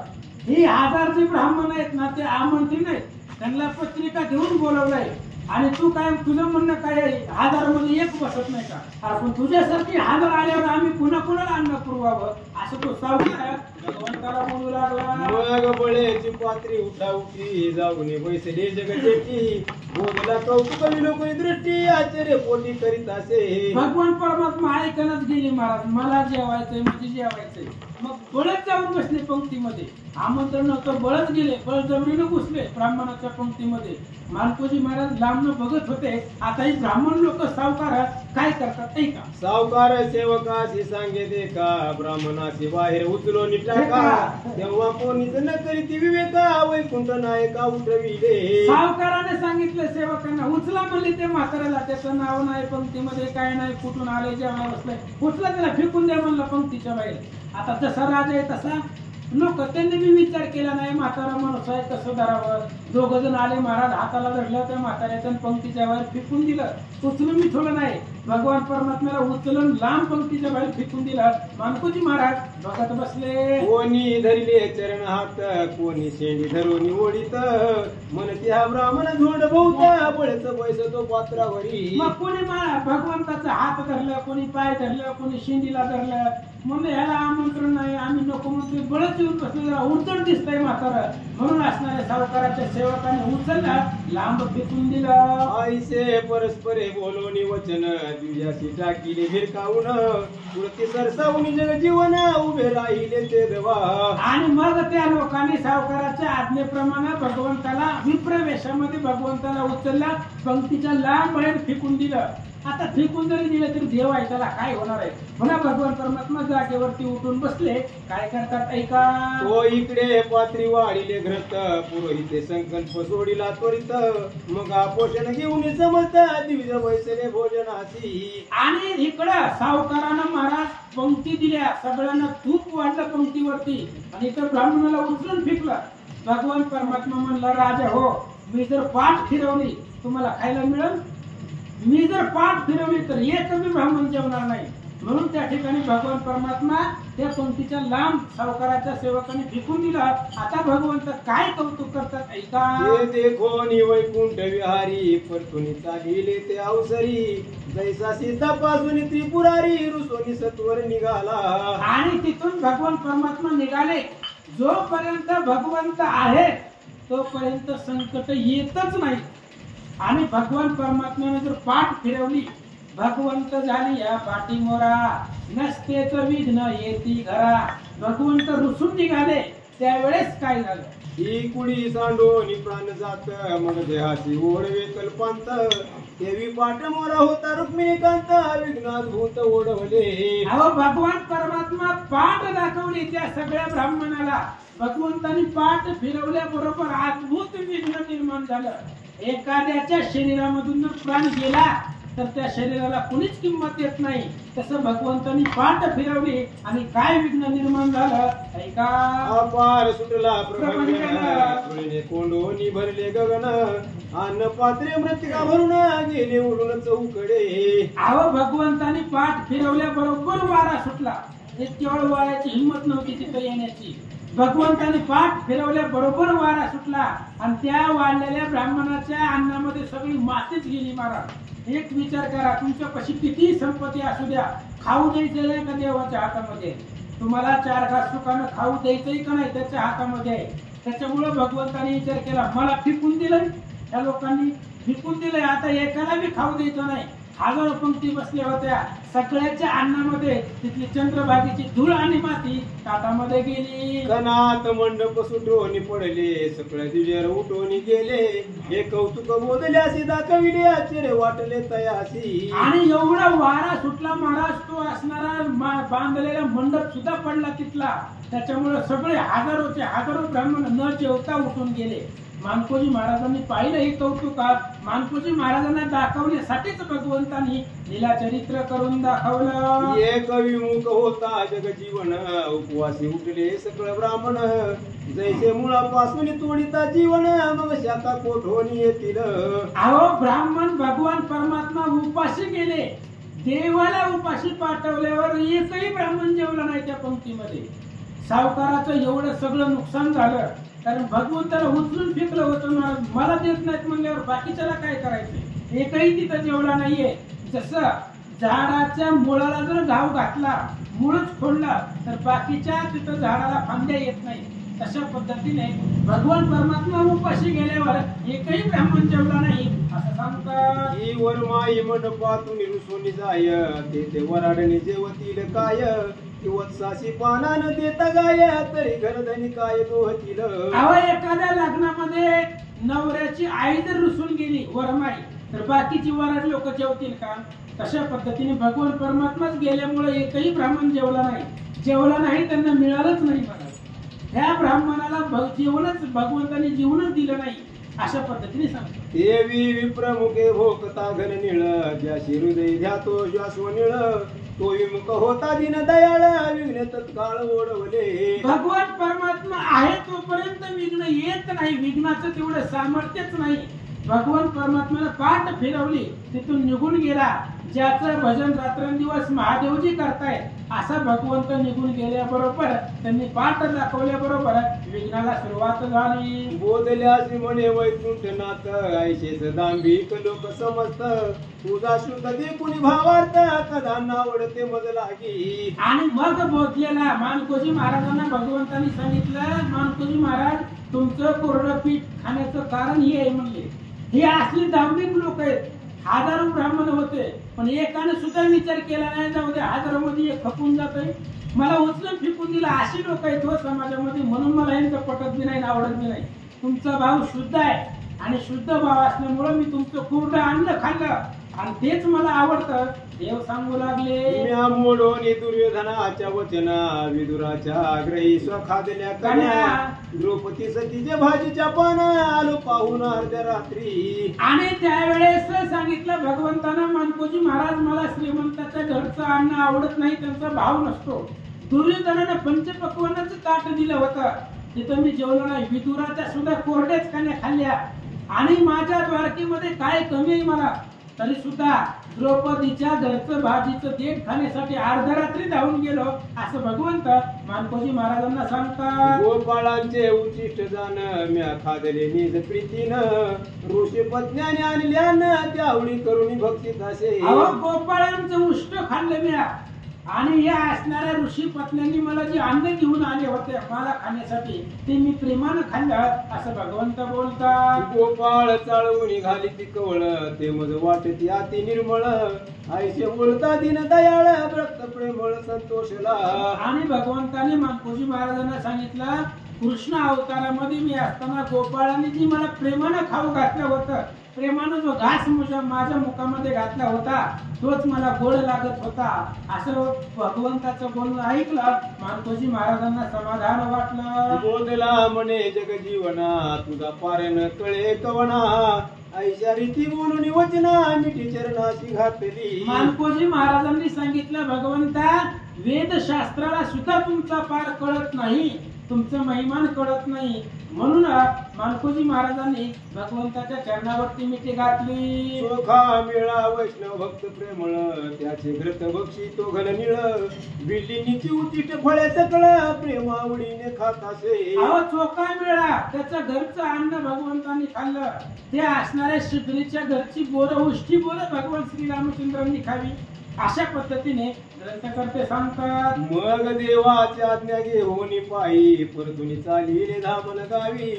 ही 1000 जे ब्राह्मण आहेत ना ते आमंत्रित आहेत, त्यांना पत्रिका देऊन बोलवलंय आणि तू काय, तुझं म्हणणं काय आहे, 1000 मध्ये एक बसत नाही का, आपण तुझ्यासारखी 1000 आल्यावर आम्ही पुन्हा कुणाला अन्न पुरवावं, असं तो सावकार भगवंताला बोलू लागला. मग बळेची पात्री उठावती जाऊन बैसले जगतेची, बोलला कौतुक विलोकनी दृष्टी आश्चर्य पोटी करीत असे. भगवान परमात्मा ऐकणच गेले, महाराज मला जेवायचंय म्हणजे जेवायचंय, मग बळच जाऊन बसले पंक्तीमध्ये, आमंत्रण नव्हतं बळच गेले, बळजबरीनं घुसले ब्राह्मणाच्या पंक्तीमध्ये. मानकोजी महाराज लांबनं बघत होते, आता ही ब्राह्मण लोक सावकार काय करतात ऐका. सावकार सेवकाशी सांगे दे का ब्राह्मणाशी बाहेर उचलो टाका, तेव्हा कोणीच न करीती विवेका वैकुंठ नायका उठविले. सावकाराने सांगितलं सेवकांना, उचला म्हणले ते म्हाताऱ्याला, त्याचं नाव नाही पंक्तीमध्ये, काय नाही, कुठून आले जेव्हा बसले, उचला त्याला फेकून द्या म्हणलं पंक्तीच्या बाहेर. आता जसा राजा आहे तसा लोक, त्यांनी मी विचार केला नाही, म्हातारा माणूस आहे कसं धरावं. 2 जण आले, महाराज हाताला धरलं, त्या म्हाताऱ्याच्या पंक्तीच्या बाहेर फेकून दिलं, उचलून मी ठेवलं नाही, भगवान परमात्म्याला उचलून लांब पंक्तीच्या बाहेर फेकून दिलं. मानकोजी महाराज बघत बसले, कोणी धरले चरण हात कोणी शेंडी धरून ओढीत, म्हणते हा ब्राह्मण झोड बहुता बळच पैस तो पात्रावरी. मग कोणी भगवंताचा हात धरलं, कोणी पाय धरलं, कोणी शेंडीला धरलं, म्हणजे ह्याला आमंत्रण नाही, आम्ही नको म्हणतो, बळच येऊन बसले, जरा उडचण दिसतंय म्हातारा, म्हणून असणाऱ्या सावकाराच्या सेवकाने उचलला, लांब फेकून दिलं. आईसे परस्परे बोलोनी वचन तुझ्याशी टाकीले भिरकावून, पुढती सरसावून जग जीवन उभे राहिले ते देवा. आणि मग त्या लोकांनी सावकाराच्या आज्ञेप्रमाणे भगवंताला विप्रवेशामध्ये भगवंताला उचलला, पंक्तीच्या लांब बाहेर फेकून दिलं. आता फेकून जरी दिलं तरी देव आहे, त्याला काय होणार आहे. पुन्हा भगवान परमात्मा जागेवरती उठून बसले, काय करतात ऐका. तो इकडे पात्री वाढिले घृत पुरोहिते संकल्प सोडिला त्वरित, मग पोषण घेऊन समजता दिव्य वैसले भोजनाशी. आणि इकडं सावकारानं महाराज पंक्ती दिल्या, सगळ्यांना तूप वाटलं पंक्तीवरती, आणि इतर ब्राह्मणाला उचलून फेकलं. भगवान परमात्मा म्हणला, राजा हो, मी जर पाठ फिरवली तुम्हाला खायला मिळेल, मी जर पाठ फिरवली तर एक बी ब्राह्मण जेवणार नाही. म्हणून त्या ठिकाणी भगवान परमात्मा त्या पंक्तीच्या लांब सावकाराच्या सेवकाने फेकून दिला. आता भगवंत काय कौतुक करतात ऐका. हे देखो नि वैकुंठ विहारी परतुनी चालिले ते अवसरी, जैसा सीतापासून त्रिपुरारी रुसोनी सत्वर निघाला. आणि तिथून भगवान परमात्मा निघाले. जोपर्यंत भगवंत आहे तोपर्यंत संकट येतच नाही. आणि भगवान परमात्म्याने जर पाठ फिरवली, भगवंत झाली या पाठी मोरा, नसतेच विघ्न येती घरा. भगवंत रुसून निघाले त्यावेळेस काय झालं. ही कुडी सांडोनी प्राण जात, मग देहाची ओढवे कल्पांत, देवी पाठ मोरा होता रुक्मिणीकांत, विघ्नात भूत ओढवले. अहो भगवान परमात्मा पाठ दाखवली त्या सगळ्या ब्राह्मणाला. भगवंतानी पाठ फिरवल्याबरोबर अद्भुत विघ्न निर्माण झालं. एखाद्याच्या शरीरामधून जर प्राण गेला तर त्या शरीराला कुणीच किंमत देत नाही. तसं भगवंतांनी पाठ फिरवली आणि काय विघ्न निर्माण झालं ऐका. अपार सुटला प्रपंच. प्रपंच कोंडोनी भरले गगन अन्न पात्रे मृतिका भरून गेले उडून चौकडे. अहो भगवंतांनी पाठ फिरवल्या बरोबर वारा सुटला. केवळ वाऱ्याची हिंमत नव्हती तिथे येण्याची. भगवंताने पाठ फिरवल्या बरोबर वारा सुटला आणि त्या वाढलेल्या ब्राह्मणाच्या अन्नामध्ये सगळी मातीच गेली. महाराज एक विचार करा, तुमच्यापाशी किती संपत्ती असू द्या, खाऊ द्यायचं नाही का देवाच्या हातामध्ये? तुम्हाला 4 घास सुखानं खाऊ द्यायचंही का नाही त्याच्या हातामध्ये आहे. त्याच्यामुळे भगवंताने विचार केला, मला फिकून दिलं, त्या लोकांनी फिकून दिलंय, आता एकाला बी खाऊ द्यायचं नाही. हजारो पंक्ती बसल्या होत्या, सगळ्याच्या अन्नामध्ये तिथली चंद्रभागेची धूळ आणि माती ताटामध्ये गेली. कणात मंडप सुटोनी पडले सगळे दिवेर उठोनी गेले. हे कौतुक बोधल्यासी दाखविले आश्चर्य वाटले तयासी. आणि एवढा वारा सुटला महाराज, तो असणारा बांधलेला मंडप सुद्धा पडला तिथला. त्याच्यामुळे सगळे हजारो ब्राह्मण न जेवता उठून गेले. मानकोजी महाराजांनी पाहिलं हे कौतुकात. मानकोजी महाराजांना दाखवण्यासाठीच भगवंतांनी लीला चरित्र करून दाखवलं. एक विमुख होता जगजीवन उपवासी उठले सकळ ब्राह्मण. जैसे मुळापासून तोडिता जीवन मग शाखा कोठोनी येतील. अहो ब्राह्मण भगवान परमात्मा उपाशी गेले. देवाला उपाशी पाठवल्यावर एकही ब्राह्मण जेवला नाही त्या पंक्तीमध्ये. सावकाराचं एवढं सगळं नुकसान झालं कारण भगवंताला उचलून फेकलं होतं. मला देत नाहीत म्हणल्यावर बाकीच्याला काय करायचं? एकही तिथं जेवला नाहीये. जसं झाडाच्या मुळाला जर घाव घातला, मुळच खोडला, तर बाकीच्या तिथं झाडाला फांद्या येत नाही. तशा पद्धतीने भगवान परमात्मा उपाशी गेल्यावर एकही ब्राह्मण जेवला नाही असं सांगतात. ही वरमाई मंडपातून रुसून जाय ते वराडणे जेवतील काय. वत्साशी पानान देता गाय तरी घरधनी काय दोहतील. अहो एखाद्या लग्नामध्ये नवऱ्याची आई जर रुसून गेली वरमाई, तर बाकीची वराड लोक जेवतील का? तशा पद्धतीने भगवान परमात्माच गेल्यामुळे एकही ब्राह्मण जेवला नाही. जेवला नाही त्यांना मिळालंच नाही. मला ह्या ब्राह्मणाला जेवणच भगवंताने जीवनच दिलं नाही अशा पद्धतीने सांगतो. देवी विप्रमुखे भोगता घन निळ ज्याशी हृदय ध्या तो श्वासव निळ. तो विमुख होता दिन दयाळ विघ्न तत्काळ ओढवले. भगवान परमात्मा आहे तोपर्यंत विघ्न येत नाही. विघ्नाचं तेवढं सामर्थ्यच नाही. भगवान परमात्म्याला पाठ फिरवली, तिथून निघून गेला. ज्याचं भजन रात्रंदिवस महादेवजी करतायत असा भगवंत निघून गेल्याबरोबर त्यांनी पाठ दाखवल्याबरोबर विघ्नाला सुरुवात झाली. बोधल्यासी म्हणे वैकुंठनाथ ऐशेच दांभिक लोक समजत. तुझा शुद्ध दे कुणी भावार्थ कदा नावडते मज लागी. आणि मग बोधलेला मानकोजी महाराजांना भगवंतांनी सांगितलं, मानकोजी महाराज तुमचं कोरडं पीठ खाण्याचं कारण हे आहे म्हणले. हे असले दांभिक लोक आहेत. हजारो ब्राह्मण होते पण एकाने सुद्धा विचार केला नाही जाऊ दे हजारामध्ये एक खपून जातोय, मला उचलून फेकून दिला. अशी लोक आहेत हो समाजामध्ये. म्हणून मला यांचं पटत बी नाही, आवडत बी नाही. तुमचा भाव शुद्ध आहे आणि शुद्ध भाव असल्यामुळे मी तुमचं कोरडं अन्न खाल्लं आणि तेच मला आवडतं. देव सांगू लागले, म्या मोडोनी दुर्योधनाच्या वचना विदुराच्या आग्रही स्वखादल्या कन्या. द्रौपदी सतीच्या भाजीच्या पाना आलो पाहून अर्ध्या रात्री. आणि त्यावेळेस सांगितलं भगवंतानं, मानकोजी महाराज मला श्रीमंताच्या घरचं अन्न आवडत नाही, त्यांचा भाव नसतो. दुर्योधनानं पंचपक्वान्नाचं ताट दिलं होतं, तिथं मी जेवलो नाही. विदुराच्या सुद्धा कोरड्याच कन्या खाल्ल्या. आणि माझ्या द्वारकेमध्ये काय कमी आहे मला, तरी सुद्धा द्रौपदीच्या घरचं भाजीचं देठ खाण्यासाठी अर्धरात्री धावून गेलो असं भगवंत मानकोजी महाराजांना सांगतात. गोपाळांचे उचिष्ट जाण म्या खादले निज प्रीतीनं. ऋषी पत्न्याने आणल्यानं त्या आवडी करून भक्तीत असे. अहो गोपाळांचं उष्ट खाल्लं म्या आणि या असणाऱ्या ऋषी पत्न्यांनी मला जे अन्न घेऊन आले होते मला खाण्यासाठी ते मी प्रेमानं खाल्लं असं भगवंत बोलतात. गोपाळ चाळवून घाली ती कवळ ते मज वाटती अति निर्मळ. आईचे बोलता दिन दयाळ भक्त प्रेमळ संतोषला. आणि भगवंताने मानकोजी महाराजांना सांगितलं, कृष्ण अवतारामध्ये मी असताना गोपाळांनी जी मला प्रेमानं खाऊ घातलं होतं, प्रेमानं जो घास माझ्या मुखामध्ये घातला होता तोच मला गोड लागत होता असं भगवंताचं बोलणं ऐकलं. मानकोजी महाराजांना समाधान वाटलं. बोधला म्हणे जगजीवना तुझा पारण कळे कवना. ऐशा रीती बोलून वचना मिठी चरणाशी घातली. मानकोजी महाराजांनी सांगितलं, भगवंता वेदशास्त्राला सुद्धा तुमचा पार कळत नाही, तुमचं महिमान कळत नाही. म्हणून मानकोजी महाराजांनी भगवंताच्या चरणावरती मिठी घातली. चोखा मिळा वैष्णव भक्त प्रेमळ, त्याचे घृत बक्षी तो घन निळ. बिल्डिंगची उचिट फळे सकळ, प्रेमावडीने खात असे. अहो चोखा मिळा, त्याचं घरचं अन्न भगवंतांनी खाल्लं. ते असणाऱ्या शिदरीच्या घरची बोरं, उष्टी बोरं भगवान श्री रामचंद्रांनी खावी, अशा पद्धतीने ग्रंथकर्ते सांगतात. मग देवाची आज्ञा घेऊन पायी परतुनी चालिले धामन गावी.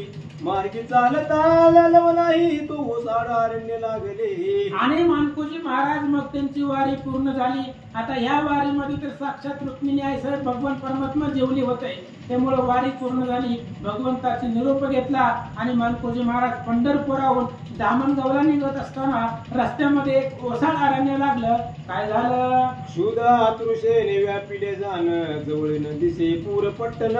मार्गी चालता लवलाही तो ओसाड अरण्य लागले. आणि मानकोजी महाराज मग त्यांची वारी पूर्ण झाली. आता ह्या वारीमध्ये तर साक्षात रुक्मिणी आई साहेब भगवान परमात्मा जेवली होते, त्यामुळे वारी पूर्ण झाली. भगवंताची निरोप घेतला आणि मानकोजी महाराज पंढरपुराहून दामणगावला निघत असताना रस्त्यामध्ये एक ओसाड अरण्य लागलं. काय झालं? शुदा तृषेने व्यापिले जाण, जवळीन दिसे पूर पट्टन.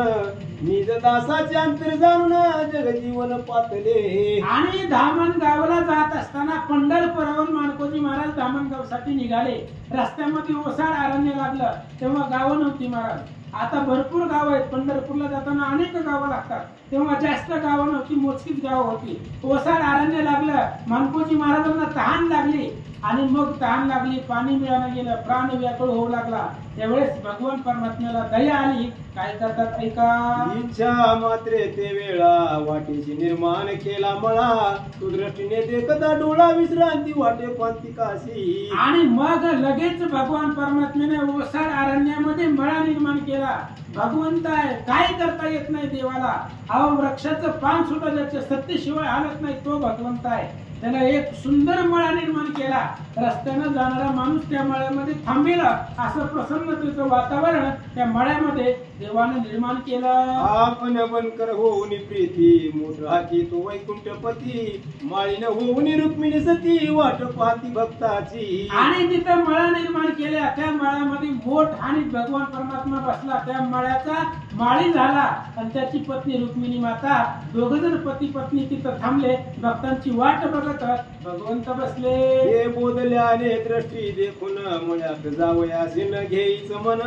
निज दासाचे अंतर जाणून जगजीवन पातले. आणि दामणगावला जात असताना पंढरपुराहून मानकोजी महाराज दामणगावसाठी निघाले. रस्त्यामध्ये ओसाड अरण्य लागलं, तेव्हा गावं नव्हती महाराज. आता भरपूर गाव आहेत, पंढरपूरला जाताना अनेक गावं लागतात, तेव्हा जास्त गावं नव्हती, मोजकीच गावं होती. ओसाड अरण्य लागलं, मानकोजी महाराजांना तहान लागली. आणि मग तहान लागली, पाणी मिळालं गेलं, प्राण व्याकुळ होऊ लागला. त्यावेळेस भगवान परमात्म्याला दया आली. काय करतात ऐका. इच्छा मात्रे ते वेळा, वाटेची निर्माण केला मळा. तू दृष्टीने देखता डोळा, विश्रांती वाटे पांती काशी. आणि मग लगेच भगवान परमात्म्याने ओसाड अरण्यामध्ये मळा निर्माण केला. भगवंत आहे, काय करता येत नाही देवाला. अहो वृक्षाचं पान सुद्धा ज्याच्या सत्तेशिवाय हालत नाही, तो भगवंत आहे. त्याला एक सुंदर मळा निर्माण केला. रस्त्यानं जाणारा माणूस त्या मळ्यामध्ये थांबेल असं प्रसन्नतेचं वातावरण त्या मळ्यामध्ये देवाने निर्माण केलं. आपण बनकर होऊन प्रीती, मोठा की तो वैकुंठपती. माळीन होऊन रुक्मिणी सती, वाट पाहती भक्ताची. आणि तिथं मळा निर्माण केल्या, त्या मळ्यामध्ये मोठ आणि भगवान परमात्मा बसला. त्या मळ्याचा माळी झाला आणि त्याची पत्नी रुक्मिणी माता, दोघ जण पती पत्नी तिथं थांबले. भक्तांची वाट बघत भगवंत बसले. हे बोधल्याने दृष्टी देखून, मळ्यात जावयासी न घेईच मन.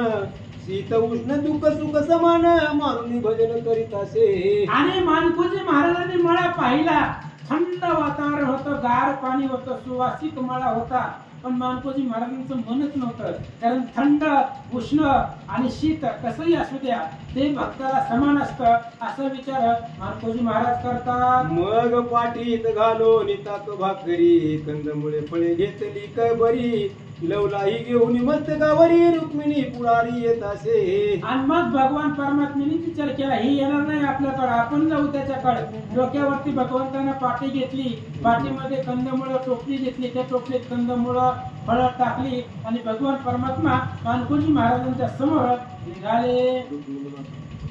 शीत उष्ण दुःख सुख समान, मानुनी भजन करीत असे. आणि मानकोजी महाराजांनी मळा पाहिला. थंड वातावरण होतं, गार पाणी होतं, सुवासिक मळा होता. पण मानकोजी महाराजांचं मनच नव्हतं, कारण थंड उष्ण आणि शीत कसंही असू द्या, ते भक्ताला समान असतं असा विचार मानकोजी महाराज करतात. मग पाठीत घालो निताक भाकरी, कंदमुळे फळे घेतली काय बरी. लवलाही घेऊन मस्तकावरी, रुक्मिणी पुढारी येत असे. आणि मग भगवान परमात्म्याने विचार केला, ही येणार नाही आपल्याकडे, आपण जाऊ त्याच्याकडे. डोक्यावरती भगवंतानं पाटी घेतली, पाटीमध्ये कंदमुळं टोपली घेतली, त्या टोपलीत कंदमुळं फळं टाकली आणि भगवान परमात्मा मानकोजी महाराजांच्या समोर निघाले.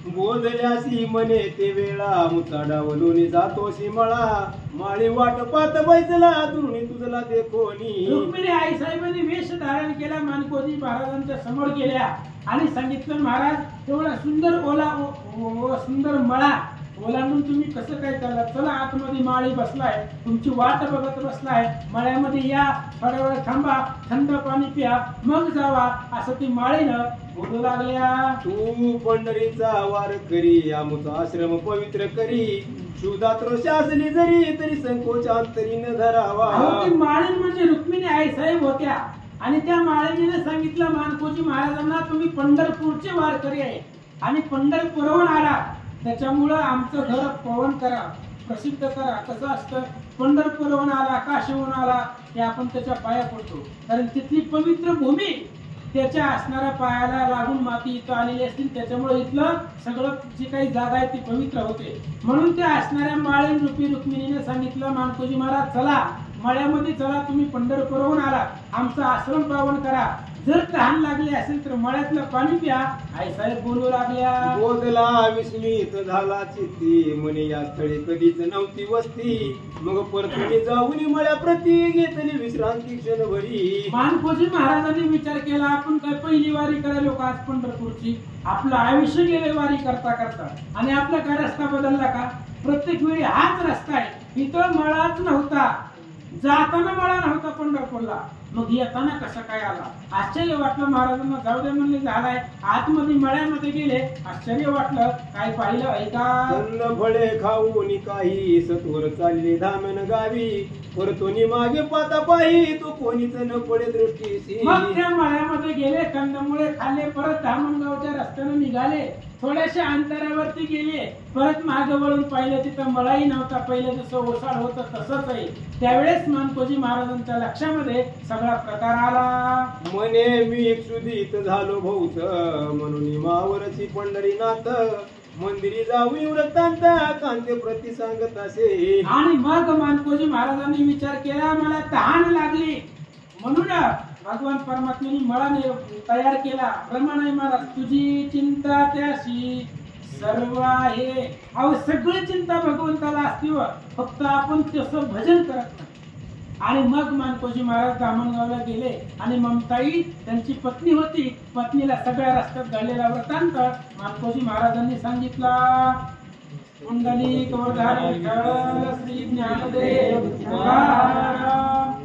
बोधल्यासी मने ते वेळा, मुचाडावलून जातोशी मळा. माळी वाट पात बैसला, दुरुणी तुझला देखोनी. रुक्मिणी आई साहेबांनी वेश धारण केला, मानकोजी महाराजांच्या समोर गेल्या आणि सांगितलं, महाराज एवढा सुंदर सुंदर मळा ओलांडून तुम्ही कसं काय चाललात? चला आतमध्ये माळी बसलाय, तुमची वाट बघत बसलाय, मळ्यामध्ये या, थोड्या वेळ थांबा, थंड पाणी प्या, मग जावा, असं ती माळीनं बोलू लागल्या. तू पंढरीचा वार करी, आमुचा आश्रम पवित्र करी. शुदात्र शासली जरी, तरी संकोच अंतरी न धरावा. माळी म्हणजे रुक्मिणी आई साहेब होत्या आणि त्या माळीने सांगितलं मानकोजी महाराजांना, तुम्ही पंढरपूरचे वारकरी आहे आणि पंढरपूरहून आला, त्याच्यामुळं आमचं घर पवन करा, प्रसिद्ध करा. कसं असतं, पंढरपूरहून आला, काशीहून आला, हे आपण त्याच्या पाया पडतो, कारण तिथली पवित्र भूमी त्याच्या असणाऱ्या पायाला लागून माती इथं आलेली असतील, त्याच्यामुळे इथलं सगळं जी काही जागा आहे ती पवित्र होते. म्हणून त्या असणाऱ्या माळी रूपी रुक्मिणीने सांगितलं, मानकोजी महाराज चला मळ्यामध्ये, चला तुम्ही पंढरपूरहून आला, आमचा आश्रम पावन करा. जर तहान लागली असेल तर मळ्यातलं पाणी प्या. आई साहेब बोलू लागल्या. बोधला विस्मित झाला चित्ती, म्हणे या स्थळी कधीच नव्हती वस्ती. मग परतुनी जाऊन मळ्या प्रती, घेतली विश्रांती क्षणभरी. मानकोजी महाराजांनी विचार केला, आपण काय पहिली वारी करायलो का आज पंढरपूरची? आपलं आयुष्य गेले वारी करता करता, आणि आपला काय रस्ता बदलला का? प्रत्येक वेळी हाच रस्ता आहे. इथं मळाच नव्हता, जाताना मळा नव्हता पंढरपूरला, मग येताना कसं काय आला? आश्चर्य वाटलं महाराजांना. जाऊ दे म्हणले, झालाय. आतमध्ये मळ्यामध्ये गेले, आश्चर्य वाटलं. काय पाहिलं ऐका. कंद फळे खाऊन काही सत्वर चालले धामन गावी, परतोनी मागे पाता पाही तो कोणीच न पडे दृष्टीसी. मग त्या मळ्यामध्ये गेले, कंदमुळे खाल्ले, परत धामणगावच्या रस्त्याने निघाले. थोड्याशा अंतरावरती गेले, परत मागे वळून पाहिलं, तिथं मळाही नव्हता. पहिले जसं ओसाड होतं तसंच आहे. त्यावेळेस मानकोजी महाराजांच्या लक्षामध्ये सगळा प्रकार आला. म्हणे मी एकसुदीत झालो भाऊच, म्हणून मावरची पंढरीनाथ, मंदिरी जाऊ व्रतांत कांते प्रति सांगत असे. आणि मग मानकोजी महाराजांनी विचार केला, मला तहान लागली, म्हणून भगवान परमात्म्याने मळा तयार केला. प्रमाण आहे महाराज, तुझी चिंता त्याशी सर्व आहे. अहो सगळी चिंता भगवंताला असते, फक्त आपण तसं भजन करत नाही. आणि मग मानकोजी महाराज धामणगावला गेले आणि ममताई त्यांची पत्नी होती. पत्नीला सगळ्या रस्त्यात घडलेला वृत्तांत मानकोजी महाराजांनी सांगितला. कुंडलिक वरधारी विठ्ठल श्री ज्ञानदेव महाराज.